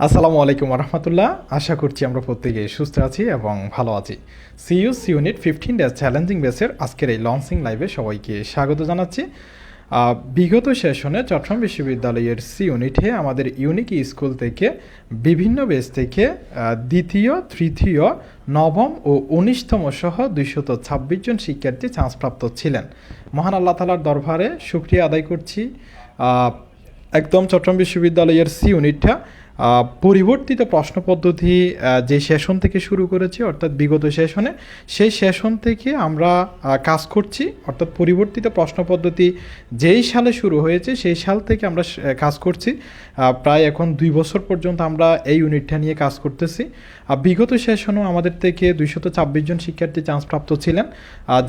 আসসালামু আলাইকুম রহমতুল্লাহ। আশা করছি আমরা প্রত্যেকেই সুস্থ আছি এবং ভালো আছি। সিইউস ইউনিট 15 ডেজ চ্যালেঞ্জিং বেসের আজকের এই লঞ্চিং লাইভে সবাইকে স্বাগত জানাচ্ছি। বিগত সেশনে চট্টগ্রাম বিশ্ববিদ্যালয়ের সি ইউনিটে আমাদের ইউনিক স্কুল থেকে বিভিন্ন বেস থেকে দ্বিতীয়, তৃতীয়, নবম ও 19তম সহ 226 জন শিক্ষার্থী চান্সপ্রাপ্ত ছিলেন। মহান আল্লাহ তাআলার দরবারে শুকরিয়া আদায় করছি। একদম চট্টগ্রাম বিশ্ববিদ্যালয়ের সি ইউনিটটা পরিবর্তিত প্রশ্ন পদ্ধতি যে সেশন থেকে শুরু করেছি, অর্থাৎ বিগত সেশনে, সেই সেশন থেকে আমরা কাজ করছি। অর্থাৎ পরিবর্তিত প্রশ্ন পদ্ধতি যেই সালে শুরু হয়েছে সেই সাল থেকে আমরা কাজ করছি। প্রায় এখন 2 বছর পর্যন্ত আমরা এই ইউনিটটা নিয়ে কাজ করতেছি। বিগত সেশনও আমাদের থেকে 226 জন শিক্ষার্থী চান্সপ্রাপ্ত ছিলেন,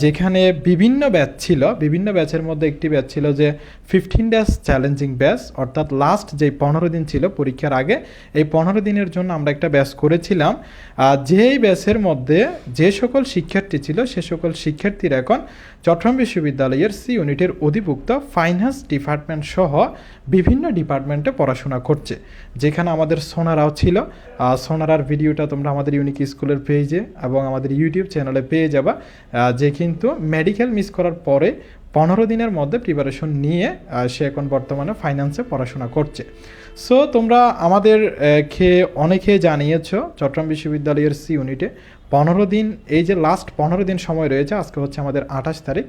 যেখানে বিভিন্ন ব্যাচ ছিল। বিভিন্ন ব্যাচের মধ্যে একটি ব্যাচ ছিল যে 15 ডেজ চ্যালেঞ্জিং ব্যাচ, অর্থাৎ লাস্ট যে 15 দিন ছিল পরীক্ষার আগে, এই 15 দিনের জন্য আমরা একটা ব্যাচ করেছিলাম। যেই ব্যাচের মধ্যে যে সকল শিক্ষার্থী ছিল সে সকল শিক্ষার্থীরা এখন চট্টগ্রাম বিশ্ববিদ্যালয়ের সি ইউনিটের অধিভুক্ত ফাইন্যান্স ডিপার্টমেন্ট সহ বিভিন্ন ডিপার্টমেন্টে পড়াশোনা করছে, যেখানে আমাদের সোনারাও ছিল। সোনারার ভিডিওটা তোমরা আমাদের ইউনিক স্কুলের পেজে এবং আমাদের ইউটিউব চ্যানেলে পেয়ে যাবা, যে কিন্তু মেডিকেল মিস করার পরে 15 দিনের মধ্যে প্রিপারেশন নিয়ে সে এখন বর্তমানে ফাইন্যান্সে পড়াশোনা করছে। সো তোমরা আমাদের অনেকে জানিয়েছ চট্টগ্রাম বিশ্ববিদ্যালয়ের সি ইউনিটে 15 দিন, এই যে লাস্ট 15 দিন সময় রয়েছে, আজকে হচ্ছে আমাদের 28 তারিখ,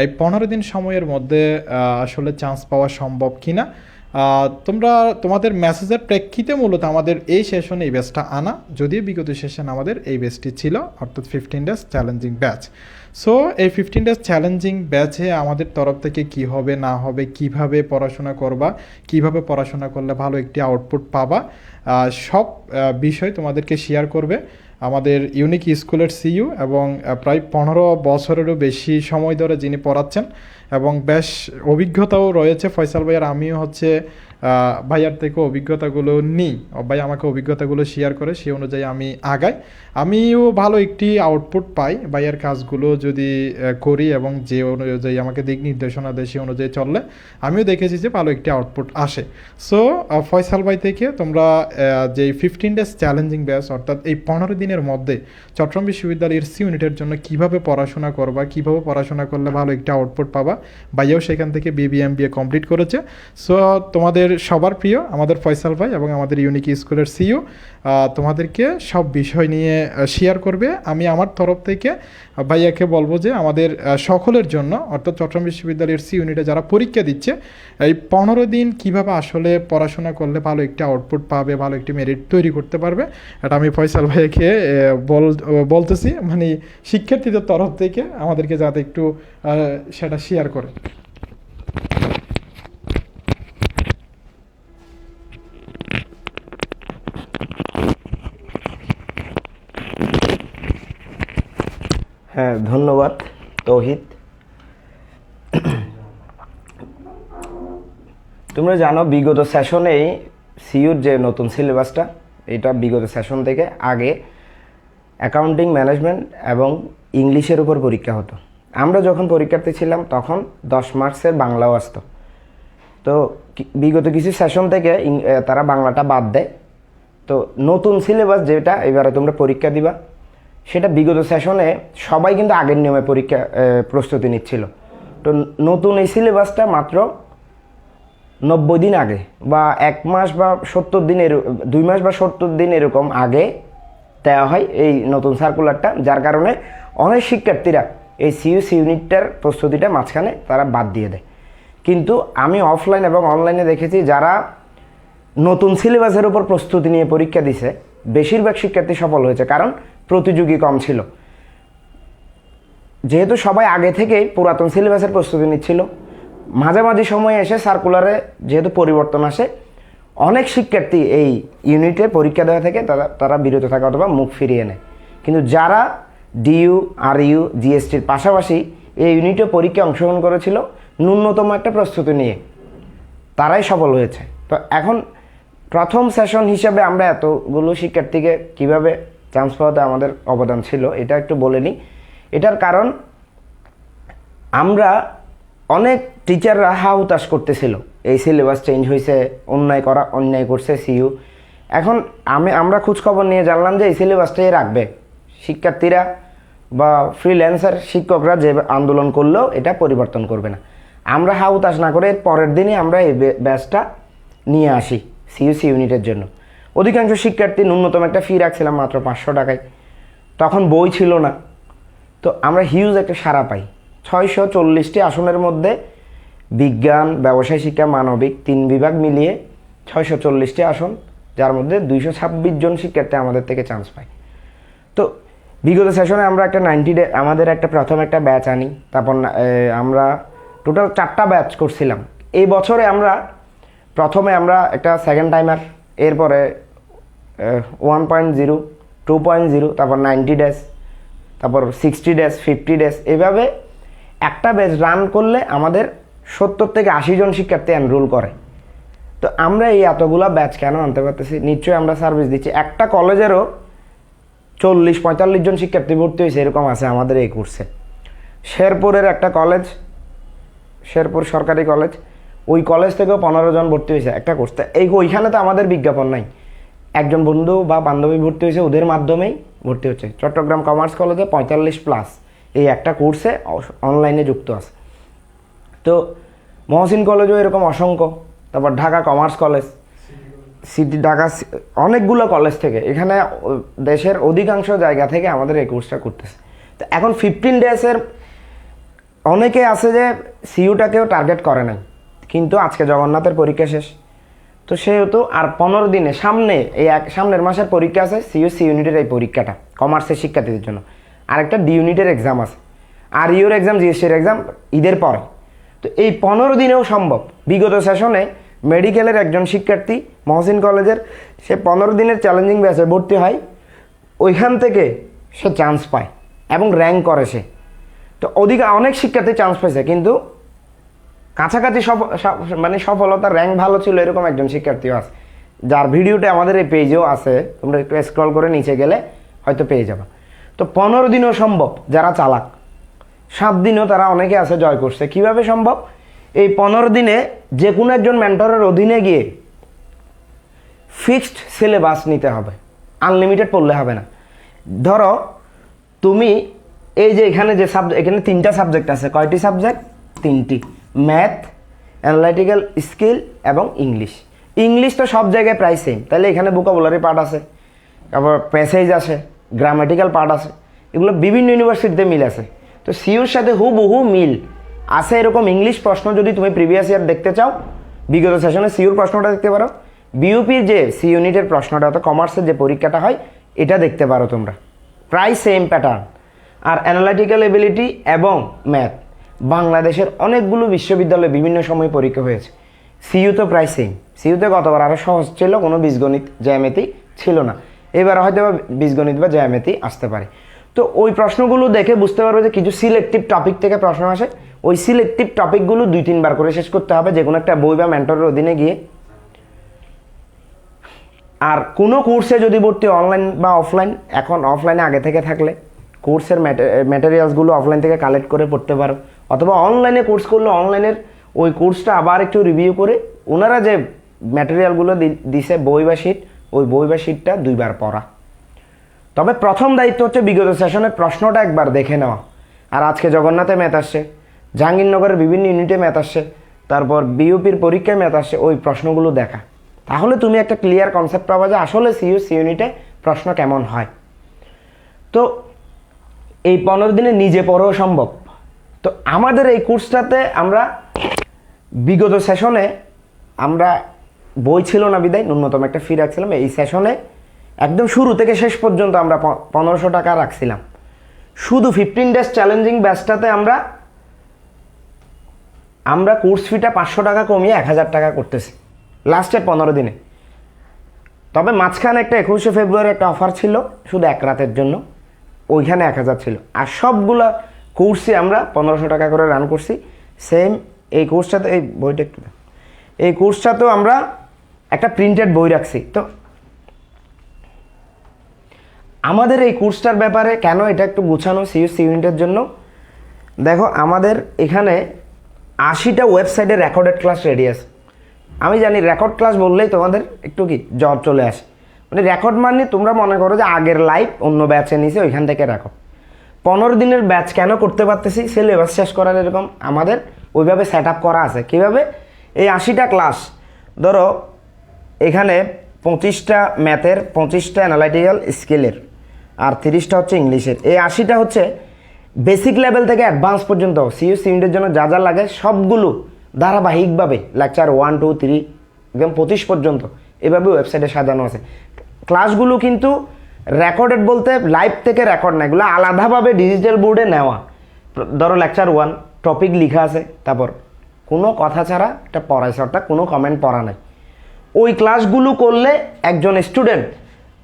এই 15 দিন সময়ের মধ্যে আসলে চান্স পাওয়া সম্ভব কিনা তোমরা তোমাদের মেসেজের প্রেক্ষিতে মূলত আমাদের এই সেশনে এই ব্যাচটা আনা, যদিও বিগত সেশন আমাদের এই ব্যাচটি ছিল, অর্থাৎ 15 ডেজ চ্যালেঞ্জিং ব্যাচ। সো এই 15 ডেজ চ্যালেঞ্জিং ব্যাচে আমাদের তরফ থেকে কি হবে না হবে, কিভাবে পড়াশোনা করবা, কিভাবে পড়াশোনা করলে ভালো একটি আউটপুট পাবা, সব বিষয় তোমাদেরকে শেয়ার করবে আমাদের ইউনিক স্কুলের সিইউ এবং প্রায় 15 বছরেরও বেশি সময় ধরে যিনি পড়াচ্ছেন এবং বেশ অভিজ্ঞতাও রয়েছে ফয়সাল ভাইয়ার। আমিও হচ্ছে ভাইয়ার থেকে অভিজ্ঞতাগুলো নিই, ভাই আমাকে অভিজ্ঞতাগুলো শেয়ার করে, সেই অনুযায়ী আমি আগাই। আমিও ভালো একটি আউটপুট পাই ভাইয়ার কাজগুলো যদি করি এবং যে অনুযায়ী আমাকে দিক নির্দেশনা দেয় সেই অনুযায়ী চললে আমিও দেখেছি যে ভালো একটি আউটপুট আসে। সো ফয়সাল ভাই থেকে তোমরা যে 15 ডেজ চ্যালেঞ্জিং ব্যাচ, অর্থাৎ এই 15 দিনের মধ্যে চট্টগ্রাম বিশ্ববিদ্যালয়ের সি ইউনিটের জন্য কীভাবে পড়াশোনা করবা, কীভাবে পড়াশোনা করলে ভালো একটি আউটপুট পাবা, ভাইয়াও সেখান থেকে BBMBA কমপ্লিট করেছে। সো তোমাদের সবার প্রিয় আমাদের ফয়সাল ভাই এবং আমাদের ইউনিক স্কুলের সিইও তোমাদেরকে সব বিষয় নিয়ে শেয়ার করবে। আমি আমার তরফ থেকে ভাইয়াকে বলবো যে আমাদের সকলের জন্য, অর্থাৎ চট্টগ্রাম বিশ্ববিদ্যালয়ের সি ইউনিটে যারা পরীক্ষা দিচ্ছে, এই 15 দিন কীভাবে আসলে পড়াশোনা করলে ভালো একটি আউটপুট পাবে, ভালো একটি মেরিট তৈরি করতে পারবে, এটা আমি ফয়সাল ভাইয়াকে বলতেছি, মানে শিক্ষার্থীদের তরফ থেকে আমাদেরকে যাতে একটু সেটা শেয়ার করে। হ্যাঁ, ধন্যবাদ তৌহিদ। তোমরা জানো বিগত সেশনেই সিইউর যে নতুন সিলেবাসটা, এটা বিগত সেশন থেকে আগে অ্যাকাউন্টিং, ম্যানেজমেন্ট এবং ইংলিশের উপর পরীক্ষা হতো। আমরা যখন পরীক্ষার্থী ছিলাম তখন 10 মার্কসের বাংলাও আসতো। তো বিগত কিছু সেশন থেকে তারা বাংলাটা বাদ দেয়। তো নতুন সিলেবাস যেটা এবারে তোমরা পরীক্ষা দিবা, সেটা বিগত সেশনে সবাই কিন্তু আগের নিয়মে প্রস্তুতি নিচ্ছিল। তো নতুন এই সিলেবাসটা মাত্র 90 দিন আগে বা 1 মাস বা 70 দিন, 2 মাস বা 70 দিন এরকম আগে দেওয়া হয় এই নতুন সার্কুলারটা, যার কারণে অনেক শিক্ষার্থীরা এই সিইউসি ইউনিটটার প্রস্তুতিটা মাঝখানে তারা বাদ দিয়ে দেয়। কিন্তু আমি অফলাইন এবং অনলাইনে দেখেছি যারা নতুন সিলেবাসের উপর প্রস্তুতি নিয়ে পরীক্ষা দিছে, বেশিরভাগ শিক্ষার্থী সফল হয়েছে, কারণ প্রতিযোগী কম ছিল। যেহেতু সবাই আগে থেকেই পুরাতন সিলেবাসের প্রস্তুতি নিচ্ছিল, মাঝামাঝি সময়ে এসে সার্কুলারে যেহেতু পরিবর্তন আসে, অনেক শিক্ষার্থী এই ইউনিটে পরীক্ষা দেওয়া থেকে তারা বিরত থাকে অথবা মুখ ফিরিয়ে নেয়। কিন্তু যারা ডিইউ, আরইউ, জিএসটির পাশাপাশি এই ইউনিটে পরীক্ষায় অংশগ্রহণ করেছিল ন্যূনতম একটা প্রস্তুতি নিয়ে, তারাই সফল হয়েছে। তো এখন প্রথম সেশন হিসাবে আমরা এতগুলো শিক্ষার্থীকে কিভাবে চান্স পাওয়াতে আমাদের অবদান ছিল এটা একটু বলে নিই। এটার কারণ আমরা অনেক টিচাররা হা হুতাশ করতেছিল, এই সিলেবাস চেঞ্জ হয়েছে, অন্যায় করছে সিইউ, এখন আমরা খোঁজখবর নিয়ে জানলাম যে এই সিলেবাসটাই রাখবে, শিক্ষার্থীরা বা ফ্রিল্যান্সার শিক্ষকরা যে আন্দোলন করলেও এটা পরিবর্তন করবে না। আমরা হাউতাশ না করে পরের দিনই আমরা এই ব্যাচটা নিয়ে আসি সিইউসি ইউনিটের জন্য। অধিকাংশ শিক্ষার্থী ন্যূনতম একটা ফি রাখছিলাম মাত্র 500 টাকায়, তখন বই ছিল না। তো আমরা হিউজ একটা সাড়া পাই। 640টি আসনের মধ্যে বিজ্ঞান, ব্যবসায় শিক্ষা, মানবিক 3 বিভাগ মিলিয়ে 640টি আসন, যার মধ্যে 226 জন শিক্ষার্থী আমাদের থেকে চান্স পায়। তো বিগত সেশনে আমরা একটা 90 ডে আমাদের একটা প্রথম একটা ব্যাচ আনি, তারপর আমরা টোটাল 4টা ব্যাচ করছিলাম। এই বছরে আমরা প্রথমে আমরা একটা সেকেন্ড টাইমার, এরপরে 1.0, 2.0, তারপর 90 ডেজ, তারপর 60 ডেজ, 50 ডেজ, এভাবে একটা ব্যাচ রান করলে আমাদের 70 থেকে 80 জন শিক্ষার্থী এনরোল করে। তো আমরা এই এতগুলা ব্যাচ কেন আনতে পারতেছি? নিশ্চয়ই আমরা সার্ভিস দিচ্ছি। একটা কলেজেরও 40-45 জন শিক্ষার্থী ভর্তি হয়েছে এরকম আছে আমাদের এই কোর্সে। শেরপুরের একটা কলেজ, শেরপুর সরকারি কলেজ, ওই কলেজ থেকেও 15 জন ভর্তি হয়েছে একটা কোর্সে। ওইখানে তো আমাদের বিজ্ঞাপন নাই, একজন বন্ধু বা বান্ধবী ভর্তি হয়েছে, ওদের মাধ্যমেই ভর্তি হচ্ছে। চট্টগ্রাম কমার্স কলেজে 45+ এই একটা কোর্সে অনলাইনে যুক্ত আছে। তো মহসিন কলেজও এরকম অসংখ্য, তারপর ঢাকা কমার্স কলেজ, ঢাকা, অনেকগুলো কলেজ থেকে, এখানে দেশের অধিকাংশ জায়গা থেকে আমাদের এই কোর্সটা করতেছে। তো এখন 15 ডেজের অনেকে আছে যে সিইউটাকেও টার্গেট করে নাই, কিন্তু আজকে জগন্নাথের পরীক্ষা শেষ, তো সেহেতু আর 15 দিনে সামনের মাসের পরীক্ষা আছে সিইউসি ইউনিটের এই পরীক্ষাটা কমার্সের শিক্ষার্থীদের জন্য। আরেকটা ডি ইউনিটের এক্সাম আছে, আর ইউর এক্সাম, জিএসসির এক্সাম ঈদের পরে। তো এই 15 দিনেও সম্ভব। বিগত সেশনে মেডিকেলের একজন শিক্ষার্থী মহসিন কলেজের, সে 15 দিনের চ্যালেঞ্জিং ব্যাচে ভর্তি হয়, ওইখান থেকে সে চান্স পায় এবং র্যাঙ্ক করে সে। তো অনেক শিক্ষার্থী চান্স পাইছে, কিন্তু কাছাকাছি মানে সফলতা, র্যাঙ্ক ভালো ছিল এরকম একজন শিক্ষার্থীও আছে, যার ভিডিওটা আমাদের এই পেজেও আছে, তোমরা একটু স্ক্রল করে নিচে গেলে হয়তো পেয়ে যাবে। তো 15 দিনও সম্ভব যারা চালাক, 7 দিনেও তারা অনেকে আছে জয় করছে। কিভাবে সম্ভব? এই 15 দিনে যে কোনো একজন মেন্টরের অধীনে গিয়ে ফিক্সড সিলেবাস নিতে হবে, আনলিমিটেড পড়লে হবে না। ধরো তুমি এই যে এখানে যে এখানে 3টা সাবজেক্ট আছে, কয়টি সাবজেক্ট? 3টি, ম্যাথ, অ্যানালাইটিক্যাল স্কিল এবং ইংলিশ। ইংলিশ তো সব জায়গায় প্রায় সেম, তাহলে এখানে ভোকাবুলারি পার্ট আছে, তারপর প্যাসেজ আছে, গ্রামাটিক্যাল পার্ট আছে, এগুলো বিভিন্ন ইউনিভার্সিটিতে মিল আছে। তো সিইউর সাথে হুবহু মিল আছে এরকম ইংলিশ প্রশ্ন যদি তুমি প্রিভিয়াস ইয়ার দেখতে চাও, বিগত সেশনে সিইউর প্রশ্নটা দেখতে পারো, বিইউপির যে সি ইউনিটের প্রশ্নটা, অর্থাৎ কমার্সের যে পরীক্ষাটা হয় এটা দেখতে পারো তোমরা, প্রায় সেম প্যাটার্ন। আর অ্যানালাইটিক্যাল এবিলিটি এবং ম্যাথ বাংলাদেশের অনেকগুলো বিশ্ববিদ্যালয়ে বিভিন্ন সময় পরীক্ষা হয়েছে, সিইউ তো প্রায় সেম। সিইউতে গতবার আরও সহজ ছিল, কোনো বীজগণিত জ্যামিতি ছিল না, এবার হয়তো বীজগণিত বা জ্যামিতি আসতে পারে। তো ওই প্রশ্নগুলো দেখে বুঝতে পারবো যে কিছু সিলেক্টিভ টপিক থেকে প্রশ্ন আসে, ওই সিলেক্টিভ টপিকগুলো 2-3 বার করে শেষ করতে হবে যে কোনো একটা বই বা মেন্টরের অধীনে গিয়ে। আর কোনো কোর্সে যদি ভর্তি অনলাইন বা অফলাইন, এখন অফলাইনে আগে থেকে থাকলে কোর্সের ম্যাটেরিয়ালসগুলো অফলাইন থেকে কালেক্ট করে পড়তে পারো, অথবা অনলাইনে কোর্স করলে অনলাইনের ওই কোর্সটা আবার একটু রিভিউ করে ওনারা যে ম্যাটেরিয়ালগুলো দিছে বই বা শিট, ওই বই বা শিটটা 2 বার পড়া। তবে প্রথম দায়িত্ব হচ্ছে বিগত সেশনের প্রশ্নটা একবার দেখে নেওয়া। আর আজকে জগন্নাথে ম্যাথ আসছে, জাহাঙ্গীরনগরের বিভিন্ন ইউনিটে ম্যাথ আসছে, তারপর বিইউপির পরীক্ষায় ম্যাথ আসছে, ওই প্রশ্নগুলো দেখা, তাহলে তুমি একটা ক্লিয়ার কনসেপ্ট পাবা যে আসলে সিইউসি ইউনিটে প্রশ্ন কেমন হয়। তো এই 15 দিনে নিজে পড়াও সম্ভব। তো আমাদের এই কোর্সটাতে আমরা বিগত সেশনে আমরা বই ছিল না বিদায় ন্যূনতম একটা ফি রাখছিলাম, এই সেশনে একদম শুরু থেকে শেষ পর্যন্ত আমরা 1500 টাকা রাখছিলাম। শুধু 15 ডেজ চ্যালেঞ্জিং ব্যাচটাতে আমরা কোর্স ফিটা 500 টাকা কমিয়ে 1000 টাকা করতেছি লাস্টের 15 দিনে। তবে মাঝখানে একটা 21শে ফেব্রুয়ারি একটা অফার ছিল শুধু 1 রাতের জন্য, ওইখানে 1000 ছিল। আর সবগুলা কোর্সে আমরা 1500 টাকা করে রান করছি। সেম এই কোর্সটাতে, এই বইটা একটু, এই কোর্সটাতেও আমরা একটা প্রিন্টেড বই রাখছি। তো আমাদের এই কোর্সটার ব্যাপারে কেন এটা একটু গুছানো সিইউসি ইউনিটের জন্য, দেখো আমাদের এখানে 80টা ওয়েবসাইটে রেকর্ডেড ক্লাস রেডি আছে। আমি জানি রেকর্ড ক্লাস বললেই তোমাদের একটু কি জ্বর চলে আসে, মানে রেকর্ড মানে তোমরা মনে করো যে আগের লাইভ অন্য ব্যাচে নিছে ওইখান থেকে রেকর্ড। 15 দিনের ব্যাচ কেন করতে পারতেছি, সিলেবাস শেষ করার এরকম আমাদের ওইভাবে সেট আপ করা আছে। কীভাবে? এই 80টা ক্লাস, ধরো এখানে 25টা ম্যাথের, 25টা অ্যানালাইটিক্যাল স্কিলের, আর 30টা হচ্ছে ইংলিশের। এই 80টা হচ্ছে বেসিক লেভেল থেকে অ্যাডভান্স পর্যন্ত সিইউসি ইউনিটের জন্য যা যা লাগে সবগুলো ধারাবাহিকভাবে লেকচার 1, 2, 3 একদম 25 পর্যন্ত এভাবে ওয়েবসাইটে সাজানো আছে। ক্লাসগুলো কিন্তু রেকর্ডেড বলতে লাইভ থেকে রেকর্ড না, এগুলো আলাদাভাবে ডিজিটাল বোর্ডে নেওয়া। ধরো লেকচার 1 টপিক লেখা আছে, তারপর কোনো কথা ছাড়া এটা পড়াইছে, অর্থাৎ কোনো কমেন্ট পড়া নাই। ওই ক্লাসগুলো করলে একজন স্টুডেন্ট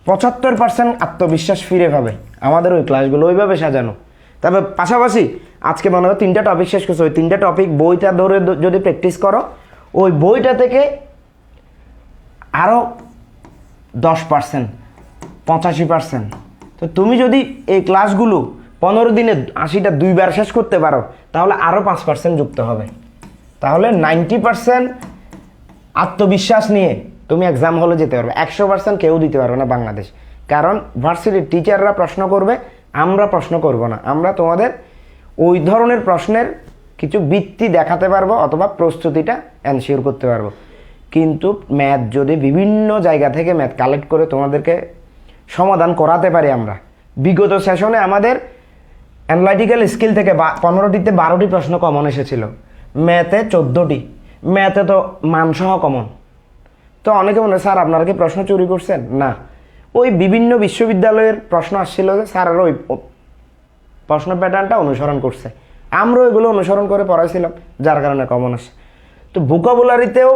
75% আত্মবিশ্বাস ফিরে পাবে। আমাদের ওই ক্লাসগুলো ওইভাবে সাজানো। তবে পাশাপাশি আজকে মনে হয় 3টা টপিক শেষ করছো, ওই 3টা টপিক বইটা ধরে যদি প্র্যাকটিস করো, ওই বইটা থেকে আরও 10%, 85%। তো তুমি যদি এই ক্লাসগুলো 15 দিনে 80টা 2বার শেষ করতে পারো, তাহলে আরও 5% যুক্ত হবে। তাহলে 90% আত্মবিশ্বাস নিয়ে তুমি এক্সাম হলে যেতে পারবে। 100% কেউ দিতে পারবে না বাংলাদেশ, কারণ ভার্সিটির টিচাররা প্রশ্ন করবে, আমরা প্রশ্ন করব না। আমরা তোমাদের ওই ধরনের প্রশ্নের কিছু ভিত্তি দেখাতে পারবো অথবা প্রস্তুতিটা এনশিওর করতে পারবো। কিন্তু ম্যাথ যদি বিভিন্ন জায়গা থেকে ম্যাথ কালেক্ট করে তোমাদেরকে সমাধান করাতে পারি আমরা। বিগত সেশনে আমাদের অ্যানালাইটিক্যাল স্কিল থেকে 15টিতে 12টি প্রশ্ন কমন এসেছিল, ম্যাথে 14টি, ম্যাথে তো মানসহ কমন। তো অনেকে মনে হয় স্যার আপনারা কি প্রশ্ন চুরি করছেন? না, ওই বিভিন্ন বিশ্ববিদ্যালয়ের প্রশ্ন আসছিল যে স্যারের ওই প্রশ্ন প্যাটার্নটা অনুসরণ করছে, আমরা ওইগুলো অনুসরণ করে পড়াইছিলাম, যার কারণে কমন আসে। তো ভোকাবুলারিতেও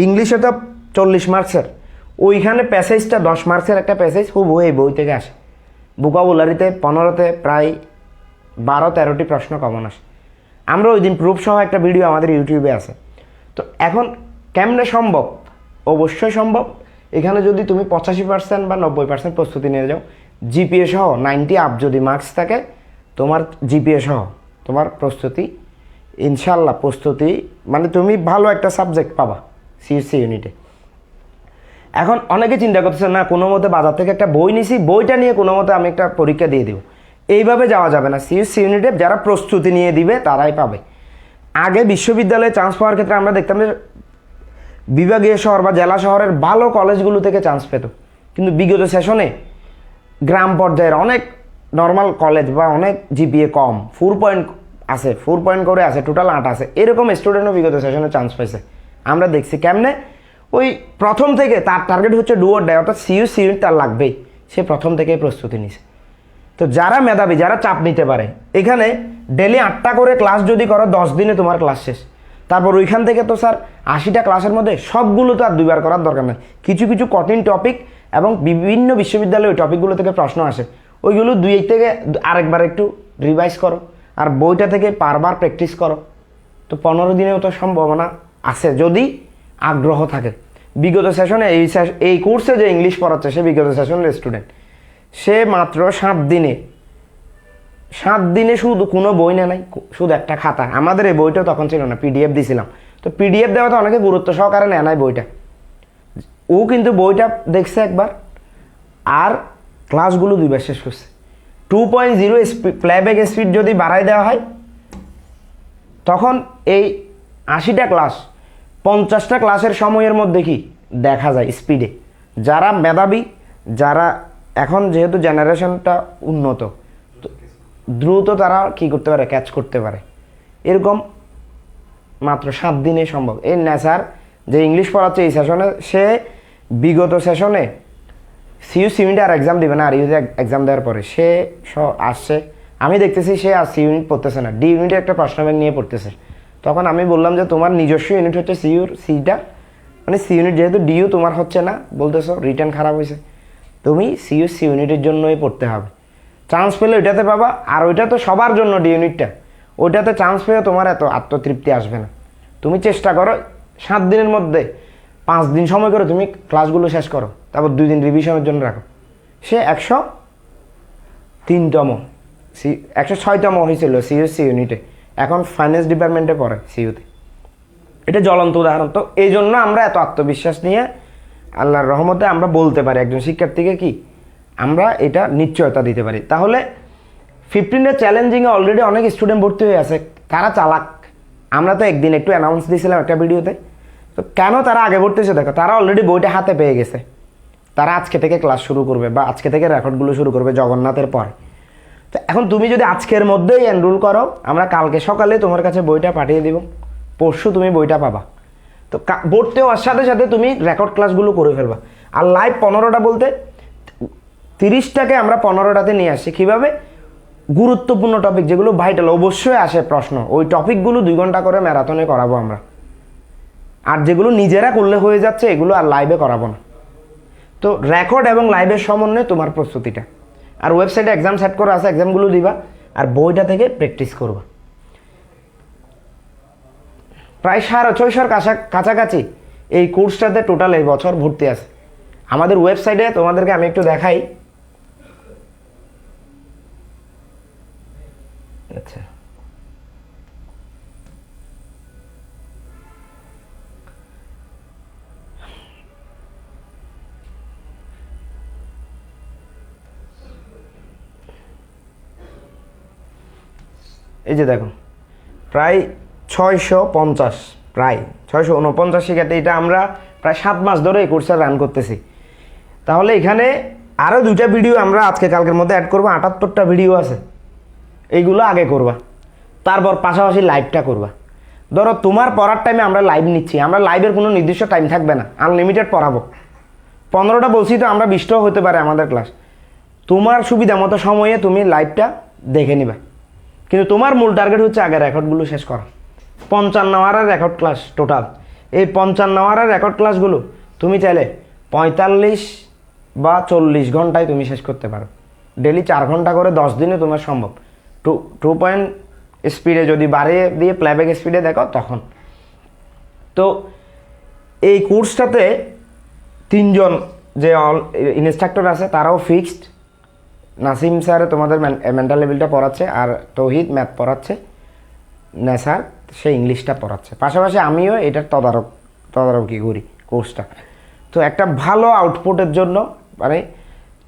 ইংলিশে তো 40 মার্কসের, ওইখানে প্যাসেজটা 10 মার্কসের একটা প্যাসেজ হুবহু এই বই থেকে আসে। ভোকাবুলারিতে 15তে প্রায় 12-13টি প্রশ্ন কমন আসে। আমরা ওই দিন প্রুফ সহ একটা ভিডিও আমাদের ইউটিউবে আছে। তো এখন কেমনে সম্ভব? অবশ্যই সম্ভব। এখানে যদি তুমি 85% বা 90% প্রস্তুতি নিয়ে যাও, জিপিএ সহ 90 আপ যদি মার্কস থাকে, তোমার জিপিএ সহ তোমার প্রস্তুতি ইনশাল্লাহ প্রস্তুতি মানে তুমি ভালো একটা সাবজেক্ট পাবা সিইউসি ইউনিটে। এখন অনেকে চিন্তা করতেছে না কোনো মতে বাজার থেকে একটা বই নিছি, বইটা নিয়ে কোনো মতে আমি একটা পরীক্ষা দিয়ে দেবো, এইভাবে যাওয়া যাবে না। সিইউসি ইউনিটে যারা প্রস্তুতি নিয়ে দিবে তারাই পাবে। আগে বিশ্ববিদ্যালয়ে চান্স পাওয়ার ক্ষেত্রে আমরা দেখতাম যে বিভাগীয় শহর বা জেলা শহরের ভালো কলেজগুলো থেকে চান্স পেত, কিন্তু বিগত সেশনে গ্রাম পর্যায়ের অনেক নর্মাল কলেজ বা অনেক জিপিএ কম, 4 পয়েন্ট আছে, 4 পয়েন্ট করে আছে, টোটাল 8 আছে, এরকম স্টুডেন্টও বিগত সেশনে চান্স পাইছে। আমরা দেখছি কেমনে ওই প্রথম থেকে তার টার্গেট হচ্ছে ডু অর ডাই, অর্থাৎ সিইউসি ইউনিট তার লাগবেই, সে প্রথম থেকেই প্রস্তুতি নিছে। তো যারা মেধাবী, যারা চাপ নিতে পারে, এখানে ডেলি 8টা করে ক্লাস যদি করো 10 দিনে তোমার ক্লাস শেষ। তারপর ওইখান থেকে তো স্যার 80টা ক্লাসের মধ্যে সবগুলো তো আর 2বার করার দরকার নেই। কিছু কিছু কঠিন টপিক এবং বিভিন্ন বিশ্ববিদ্যালয়ে ওই টপিকগুলো থেকে প্রশ্ন আসে, ওইগুলো 2 থেকে আরেকবার একটু রিভাইজ করো, আর বইটা থেকে বারবার প্র্যাকটিস করো। তো 15 দিনেও তো সম্ভাবনা আছে যদি আগ্রহ থাকে। বিগত সেশনে এই কোর্সে যে ইংলিশ পড়াচ্ছে সে বিগত সেশনের স্টুডেন্ট, সে মাত্র 7 দিনে শুধু কোনো বই নেয় নাই, শুধু একটা খাতা। আমাদের এই বইটা তখন ছিল না, পিডিএফ দিছিলাম। তো পিডিএফ দেওয়াতে অনেকে গুরুত্ব সহকারে নেয় নাই বইটা, ও কিন্তু বইটা দেখছে একবার আর ক্লাসগুলো 2বার শেষ করছে। 2.0 প্লেব্যাক স্পিড যদি বাড়াই দেওয়া হয়, তখন এই 80টা ক্লাস 50টা ক্লাসের সময়ের মধ্যে কি দেখা যায় স্পিডে। যারা মেধাবী, যারা এখন যেহেতু জেনারেশনটা উন্নত, দ্রুত তারা কি করতে পারে, ক্যাচ করতে পারে। এরকম মাত্র 7 দিনে সম্ভব। এই নেসার যে ইংলিশ পড়াচ্ছে এই সেশনে, সে বিগত সেশনে সিইউসি ইউনিট আর এক্সাম দিবে না, আর ইউনিট এক্সাম দেওয়ার পরে সে আসছে, আমি দেখতেছি সে আর সি ইউনিট পড়তেছে না, ডি ইউনিটে একটা প্রশ্ন ব্যাংক নিয়ে পড়তেছে। তখন আমি বললাম যে তোমার নিজস্ব ইউনিট হচ্ছে সিটা, মানে সি ইউনিট যেহেতু ডিইউ তোমার হচ্ছে না, বলতেছো রিটার্ন খারাপ হয়েছে, তুমি সিইউসি ইউনিটের জন্যই পড়তে হবে। চান্স পেলে ওইটাতে পাবা, আর ওইটা তো সবার জন্য ডি ইউনিটটা, ওইটাতে চান্স পেয়ে তোমার এত আত্মতৃপ্তি আসবে না। তুমি চেষ্টা করো 7 দিনের মধ্যে 5 দিন সময় করে তুমি ক্লাসগুলো শেষ করো, তারপর 2 দিন রিভিশনের জন্য রাখো। সে 103তম 106তম হয়েছিল সিইউসি ইউনিটে, এখন ফাইন্যান্স ডিপার্টমেন্টে পড়ে সিইউতে। এটা জ্বলন্ত উদাহরণ। তো এই জন্য আমরা এত আত্মবিশ্বাস নিয়ে আল্লাহর রহমতে আমরা বলতে পারি একজন শিক্ষার্থীকে কি আমরা এটা নিশ্চয়তা দিতে পারি। তাহলে 15 ডে চ্যালেঞ্জিংয়ে অলরেডি অনেক স্টুডেন্ট ভর্তি হয়ে আছে, তারা চালাক। আমরা তো একদিন একটু অ্যানাউন্স দিয়েছিলাম একটা ভিডিওতে, তো কেন তারা আগে ভর্তি হয়েছে দেখো, তারা অলরেডি বইটা হাতে পেয়ে গেছে, তারা আজকে থেকে ক্লাস শুরু করবে বা আজকে থেকে রেকর্ডগুলো শুরু করবে জগন্নাথের পর। তো এখন তুমি যদি আজকের মধ্যেই এনরোল করো, আমরা কালকে সকালে তোমার কাছে বইটা পাঠিয়ে দিব, পরশু তুমি বইটা পাবা। তো ভর্তি হওয়ার সাথে সাথে তুমি রেকর্ড ক্লাসগুলো করে ফেলবা। আর লাইভ 15টা বলতে 30টাকে আমরা 15টাতে নিয়ে আসি। কীভাবে? গুরুত্বপূর্ণ টপিক যেগুলো ভাইটাল অবশ্যই আসে প্রশ্ন, ওই টপিকগুলো 2 ঘন্টা করে ম্যারাথনে করাবো আমরা। আর যেগুলো নিজেরা করলে হয়ে যাচ্ছে এগুলো আর লাইভে করাবো না। তো রেকর্ড এবং লাইভের সমন্বয়ে তোমার প্রস্তুতিটা। আর ওয়েবসাইটে এক্সাম সেট করা আছে, এক্সামগুলো দিবা আর বইটা থেকে প্র্যাকটিস করবা। প্রায় 650 কাছাকাছি এই কোর্সটাতে টোটাল এই বছর ভর্তি আছে আমাদের ওয়েবসাইটে। তোমাদেরকে আমি একটু দেখাই। আচ্ছা, এই যে দেখো প্রায় 650, প্রায় 649 শিক্ষার্থী। এটা আমরা প্রায় 7 মাস ধরে এই কোর্সটা রান করতেছি। তাহলে এখানে আরও 2টা ভিডিও আমরা আজকে কালকের মধ্যে অ্যাড করবো, 78টা ভিডিও আছে, এইগুলো আগে করবা, তারপর পাশাপাশি লাইভটা করবা। ধরো তোমার পড়ার টাইমে আমরা লাইভ নিচ্ছি, আমরা লাইভের কোনো নির্দিষ্ট টাইম থাকবে না, আনলিমিটেড পড়াবো। 15টা বলছি তো, আমরা 20টাও হতে পারে আমাদের ক্লাস। তোমার সুবিধা মতো সময়ে তুমি লাইভটা দেখে নিবা, কিন্তু তোমার মূল টার্গেট হচ্ছে আগে রেকর্ডগুলো শেষ করা। 55 আওয়ারের রেকর্ড ক্লাস টোটাল। এই 55 আওয়ারের রেকর্ড ক্লাসগুলো তুমি চাইলে 45 বা 40 ঘন্টায় তুমি শেষ করতে পারো। ডেলি 4 ঘন্টা করে 10 দিনে তোমার সম্ভব। 2 স্পিডে যদি বাড়িয়ে দিয়ে প্লেব্যাক স্পিডে দেখো তখন। তো এই কোর্সটাতে 3 জন যে ইনস্ট্রাক্টর আছে তারাও ফিক্সড। নাসিম স্যার তোমাদের মেন্টাল লেভেলটা পড়াচ্ছে, আর তৌহিদ ম্যাথ পড়াচ্ছে, নেসার সে ইংলিশটা পড়াচ্ছে। পাশাপাশি আমিও এটার তদারকি করি কোর্সটা। তো একটা ভালো আউটপুটের জন্য মানে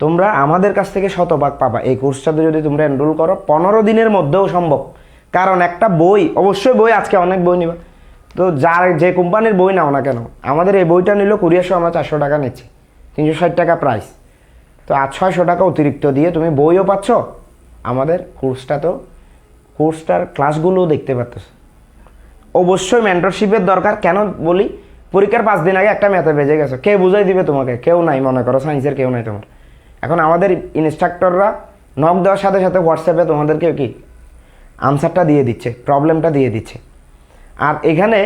তোমরা আমাদের কাছ থেকে শতভাগ পাবা এই কোর্সটাতে যদি তোমরা এনরোল করো। 15 দিনের মধ্যেও সম্ভব, কারণ একটা বই, অবশ্যই বই আজকে অনেক বই নিবা, তো যে কোম্পানির বই নাও না কেন, আমাদের এই বইটা নিল কুরিয়ার আমরা 400 টাকা নিচ্ছি, 360 টাকা প্রাইস। তো 600 টাকা অতিরিক্ত দিয়ে তুমি বইও পাচ্ছ, আমাদের কোর্সটার ক্লাসগুলোও দেখতে পাচ্ছ। অবশ্যই মেন্টরশিপের দরকার। কেন বলি? পরীক্ষার 5 দিন আগে একটা ম্যাথে বেজে গেছো, কে বুঝাই দিবে তোমাকে? কেউ নাই, মনে করো সায়েন্সের কেউ নাই তোমার। এখন আমাদের ইনস্ট্রাক্টররা নক দেওয়ার সাথে সাথে হোয়াটসঅ্যাপে তোমাদেরকে কি আনসারটা দিয়ে দিচ্ছে, প্রবলেমটা দিয়ে দিচ্ছে। আর এখানে